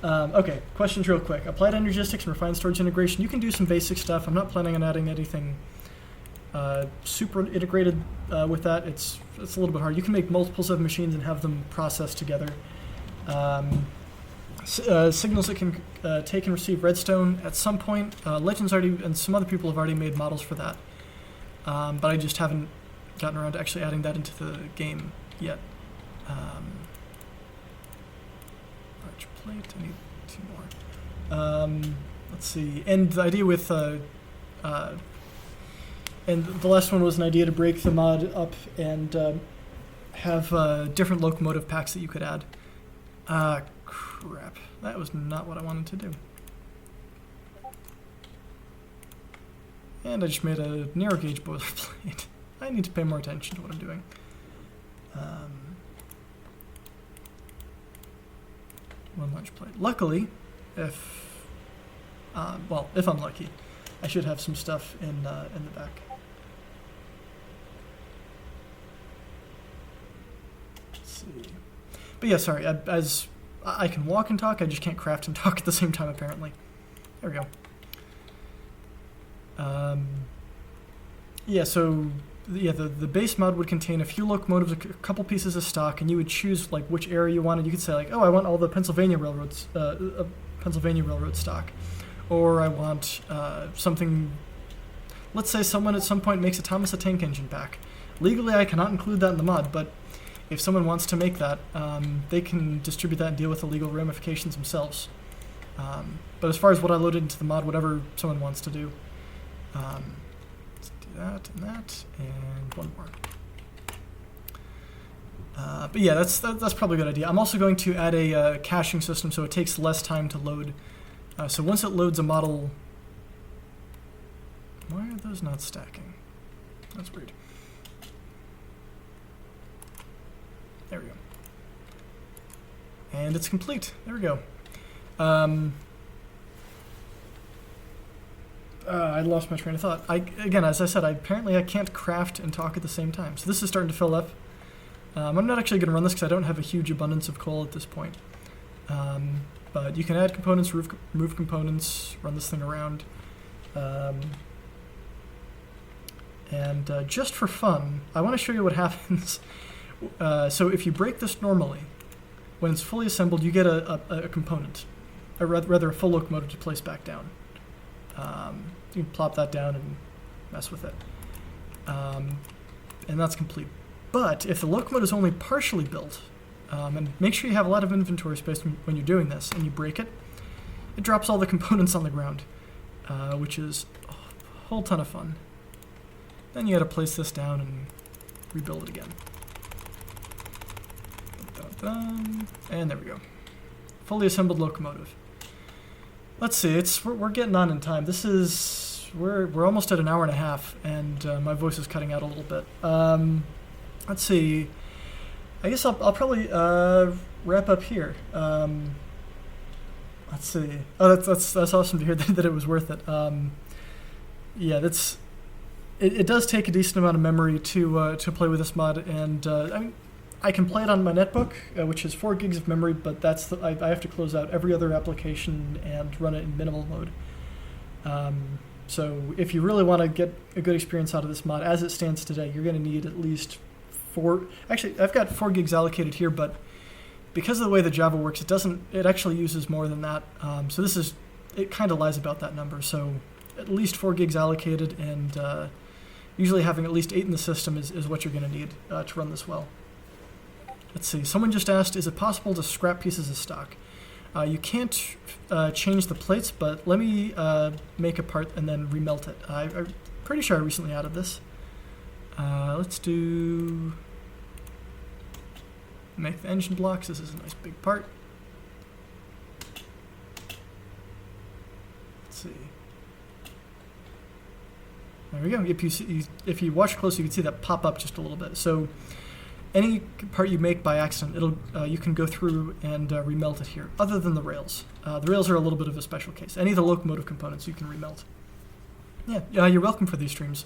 Okay, questions real quick. Applied energistics and refined storage integration. You can do some basic stuff. I'm not planning on adding anything super integrated with that. It's a little bit hard. You can make multiples of machines and have them processed together. Signals that can take and receive redstone at some point. Legends already and some other people have already made models for that, but I just haven't gotten around to actually adding that into the game yet. Large plate. I need 2 more. Let's see. And the idea with and the last one was an idea to break the mod up and have different locomotive packs that you could add. Crap. That was not what I wanted to do. And I just made a narrow gauge boilerplate. I need to pay more attention to what I'm doing. One large plate. Luckily, if I'm lucky, I should have some stuff in the back. Let's see. But yeah, sorry. As I can walk and talk, I just can't craft and talk at the same time, apparently. There we go. Yeah, so the base mod would contain a few locomotives, a couple pieces of stock, and you would choose like which area you wanted. You could say like, oh, I want all the Pennsylvania Railroad stock, or I want something. Let's say someone at some point makes a Thomas the Tank Engine pack. Legally, I cannot include that in the mod, but if someone wants to make that, they can distribute that and deal with the legal ramifications themselves. But as far as what I loaded into the mod, whatever someone wants to do. Let's do that, and one more. But yeah, that's probably a good idea. I'm also going to add a caching system so it takes less time to load. So once it loads a model... Why are those not stacking? That's weird. There we go. And it's complete. There we go. I lost my train of thought. Again, as I said, apparently I can't craft and talk at the same time. So this is starting to fill up. I'm not actually going to run this because I don't have a huge abundance of coal at this point. But you can add components, remove components, run this thing around. And just for fun, I want to show you what happens. So if you break this normally, when it's fully assembled, you get a component, or rather a full locomotive to place back down. You can plop that down and mess with it. And that's complete. But if the locomotive is only partially built, and make sure you have a lot of inventory space when you're doing this, and you break it, it drops all the components on the ground, which is a whole ton of fun. Then you got to place this down and rebuild it again. And there we go. Fully assembled locomotive. Let's see, we're getting on in time. We're almost at an hour and a half, and my voice is cutting out a little bit. Let's see. I guess I'll probably wrap up here. Let's see. Oh, that's awesome to hear that it was worth it. Yeah, it does take a decent amount of memory to play with this mod, and I can play it on my netbook, which is 4 gigs of memory, but I have to close out every other application and run it in minimal mode. So if you really want to get a good experience out of this mod, as it stands today, you're going to need at least 4. Actually, I've got 4 gigs allocated here, but because of the way the Java works, it actually uses more than that. So it kind of lies about that number. So at least 4 gigs allocated, and usually having at least 8 in the system is what you're going to need to run this well. Let's see. Someone just asked, is it possible to scrap pieces of stock? You can't change the plates, but let me make a part and then remelt it. I'm pretty sure I recently added this. Let's do... Make the engine blocks. This is a nice big part. Let's see. There we go. If you watch closely, you can see that pop up just a little bit. So any part you make by accident, you can go through and remelt it here, other than the rails. The rails are a little bit of a special case. Any of the locomotive components you can remelt. Yeah, you're welcome for these streams.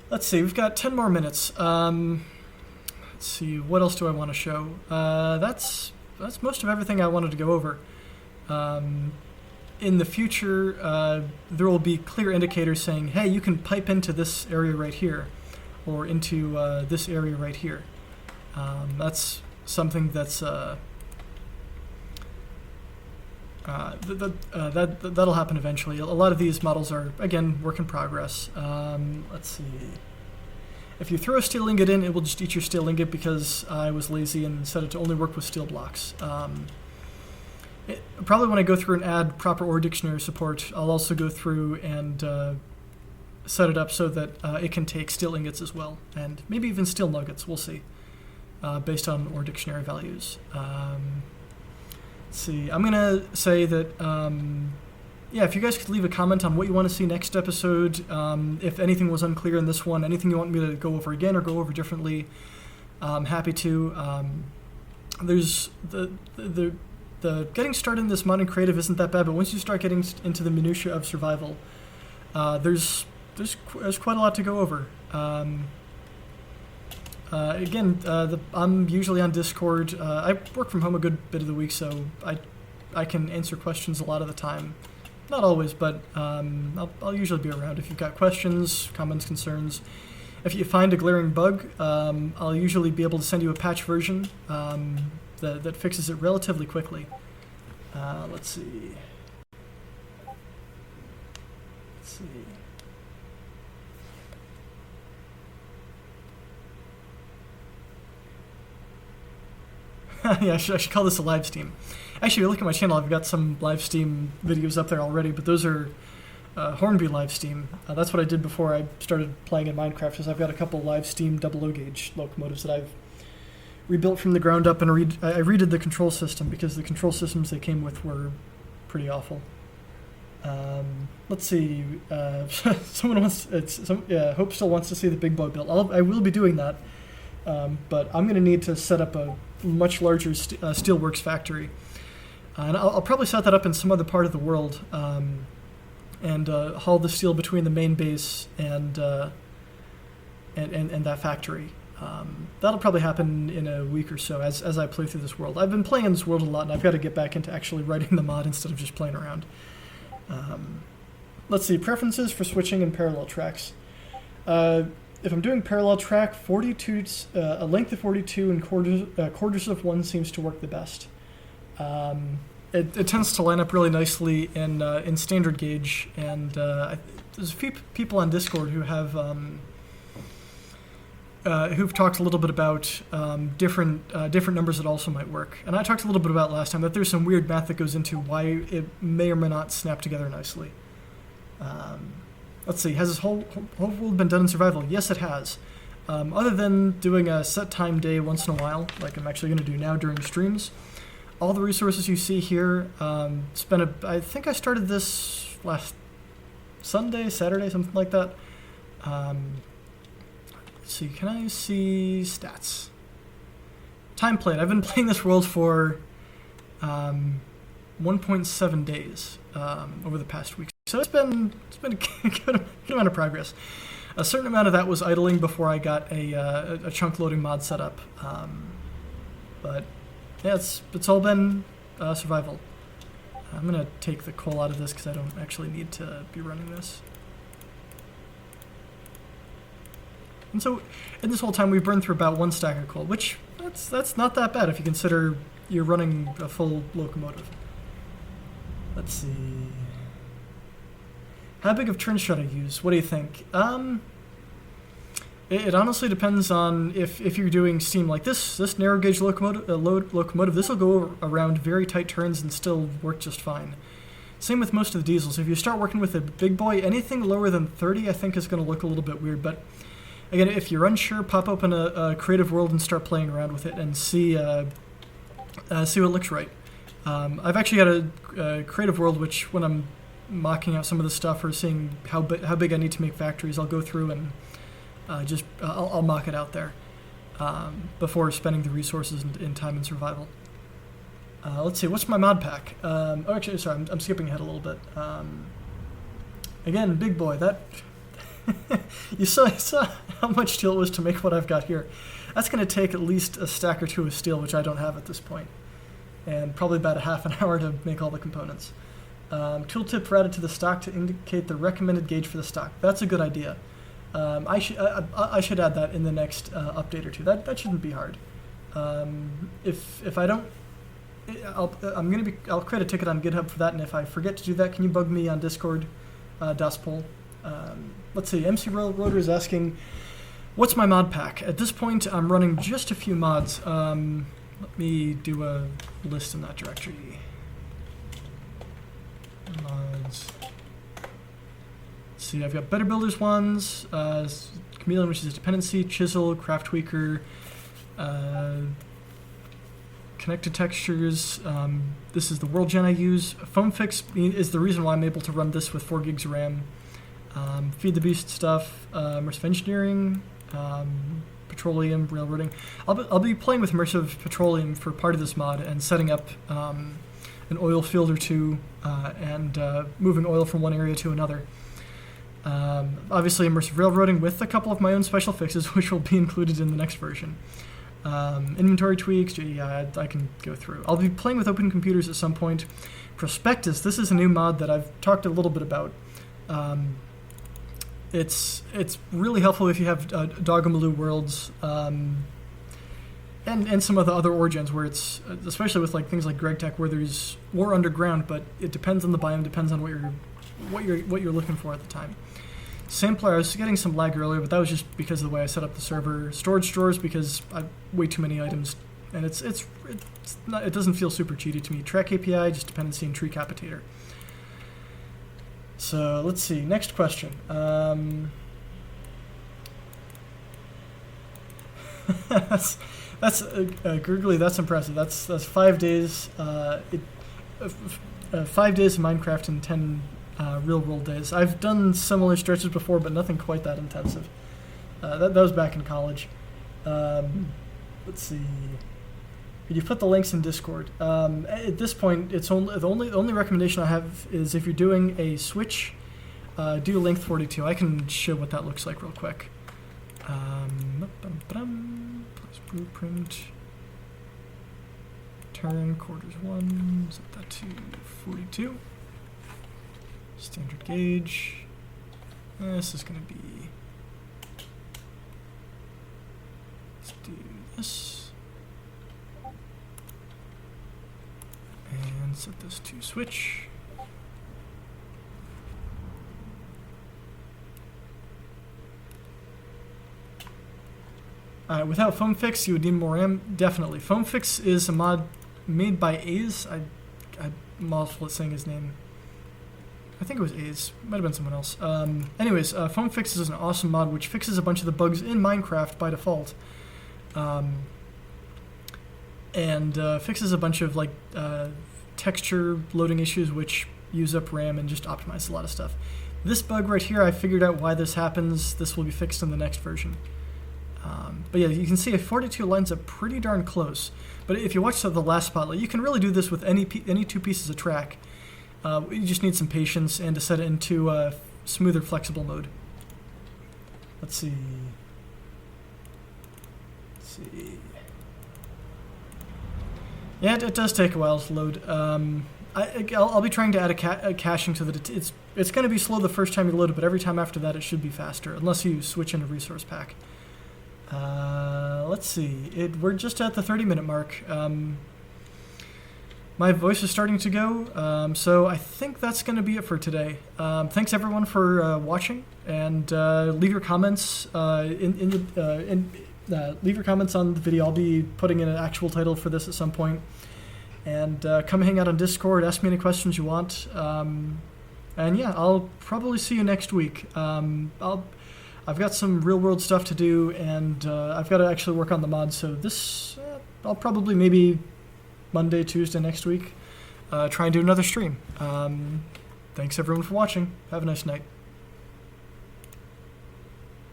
Let's see, we've got 10 more minutes. Let's see, what else do I want to show? That's most of everything I wanted to go over. In the future, there will be clear indicators saying, hey, you can pipe into this area right here, or into this area right here. That's something that's that'll happen eventually. A lot of these models are, again, work in progress. Let's see. If you throw a steel ingot in, it will just eat your steel ingot because I was lazy and set it to only work with steel blocks. Probably when I go through and add proper OR dictionary support, I'll also go through and set it up so that it can take steel ingots as well, and maybe even steel nuggets, we'll see, based on OR dictionary values. Let's see, I'm going to say that, yeah, if you guys could leave a comment on what you want to see next episode, if anything was unclear in this one, anything you want me to go over again or go over differently, I'm happy to. There's the getting started in this mod and creative isn't that bad, but once you start getting into the minutia of survival, there's quite a lot to go over. Again, I'm usually on Discord. I work from home a good bit of the week, so I can answer questions a lot of the time. Not always, but I'll usually be around. If you've got questions, comments, concerns. If you find a glaring bug, I'll usually be able to send you a patch version that fixes it relatively quickly. Let's see. Yeah, I should call this a live stream. Actually, if you look at my channel, I've got some live Steam videos up there already, but those are Hornby live Steam. That's what I did before I started playing in Minecraft, is I've got a couple live Steam 00 gauge locomotives that I've rebuilt from the ground up, and I redid the control system because the control systems they came with were pretty awful. Let's see. Someone wants. Hope still wants to see the big boy build. I will be doing that, but I'm going to need to set up a much larger steelworks factory, and I'll probably set that up in some other part of the world, and haul the steel between the main base and that factory. That'll probably happen in a week or so as I play through this world. I've been playing in this world a lot, and I've got to get back into actually writing the mod instead of just playing around. Let's see, preferences for switching and parallel tracks. If I'm doing parallel track, 42, a length of 42 and quarters of 1 seems to work the best. It tends to line up really nicely in standard gauge, and there's a few people on Discord who have who've talked a little bit about different numbers that also might work. And I talked a little bit about last time that there's some weird math that goes into why it may or may not snap together nicely. Let's see, has this whole world been done in survival? Yes, it has. Other than doing a set time day once in a while, like I'm actually going to do now during streams, all the resources you see here, I think I started this last Sunday, Saturday, something like that. Let's see, can I see stats? Time played. I've been playing this world for 1.7 days over the past week. So it's been a good amount of progress. A certain amount of that was idling before I got a chunk loading mod set up. But yeah, it's all been survival. I'm going to take the coal out of this because I don't actually need to be running this. And so in this whole time we've burned through about 1 stack of coal, which that's not that bad if you consider you're running a full locomotive. Let's see. How big of turn should I use? What do you think? It honestly depends on if you're doing steam like this narrow gauge locomotive. This will go around very tight turns and still work just fine. Same with most of the diesels. If you start working with a big boy, anything lower than 30 I think is going to look a little bit weird. But again, if you're unsure, pop open a creative world and start playing around with it and see what looks right. I've actually got a creative world which, when I'm mocking out some of the stuff or seeing how big I need to make factories, I'll go through and I'll mock it out there before spending the resources in time and survival. Let's see, what's my mod pack? Actually, sorry, I'm skipping ahead a little bit. Again, big boy, that you saw how much steel it was to make what I've got here. That's going to take at least a stack or two of steel, which I don't have at this point, and probably about a half an hour to make all the components. Tooltip added to the stock to indicate the recommended gauge for the stock. That's a good idea. I should add that in the next update or two. That shouldn't be hard. If I don't, I'll create a ticket on GitHub for that, and if I forget to do that, can you bug me on Discord, DasPol? Let's see. MC Rotor is asking, what's my mod pack? At this point, I'm running just a few mods. Let me do a list in that directory. Mods. Let's see, I've got Better Builders ones, Chameleon, which is a dependency, Chisel, Craft Tweaker, Connected Textures. This is the world gen I use. Foam Fix is the reason why I'm able to run this with 4 gigs of RAM. Feed the Beast stuff, Immersive Engineering, Petroleum, Railroading. I'll be playing with Immersive Petroleum for part of this mod and setting up an oil field or two and moving oil from one area to another. Obviously Immersive Railroading with a couple of my own special fixes, which will be included in the next version. Inventory tweaks, yeah, I can go through. I'll be playing with Open Computers at some point. Prospectus, this is a new mod that I've talked a little bit about. It's really helpful if you have Doggamaloo worlds and some of the other origins where it's, especially with like things like GregTech, where there's war underground, but it depends on the biome, depends on what you're looking for at the time. Sampler, I was getting some lag earlier, but that was just because of the way I set up the server. Storage drawers, because I have way too many items, and it doesn't feel super cheaty to me. Track API, just dependency and tree capitator. So let's see. Next question. That's Gurgly. That's impressive. That's 5 days. 5 days of Minecraft and 10 real world days. I've done similar stretches before, but nothing quite that intensive. That was back in college. Let's see. You put the links in Discord. At this point, it's the only recommendation I have is if you're doing a switch, do length 42. I can show what that looks like real quick. Place blueprint. Turn quarters 1. Set that to 42. Standard gauge. This is going to be. Let's do this. And set this to switch. Without Foam Fix, you would need more RAM. Definitely. Foam Fix is a mod made by Aze. I'm awful at saying his name. I think it was A's. Might have been someone else. Anyways, Foam Fixes is an awesome mod which fixes a bunch of the bugs in Minecraft by default. And fixes a bunch of like texture loading issues which use up RAM and just optimize a lot of stuff. This bug right here, I figured out why this happens. This will be fixed in the next version. But yeah, you can see a 42 lines up pretty darn close. But if you watch the last spotlight, you can really do this with any two pieces of track. You just need some patience and to set it into smoother, flexible mode. Let's see. Yeah, it does take a while to load. I'll be trying to add a caching so that it's going to be slow the first time you load it, but every time after that it should be faster, unless you switch into resource pack. Let's see. We're just at the 30-minute mark. My voice is starting to go, so I think that's going to be it for today. Thanks everyone for watching, and leave your comments leave your comments on the video. I'll be putting in an actual title for this at some point. And come hang out on Discord, ask me any questions you want. And yeah, I'll probably see you next week. I've got some real-world stuff to do, and I've got to actually work on the mod, so this, I'll probably maybe Monday, Tuesday next week try and do another stream. Thanks everyone for watching. Have a nice night.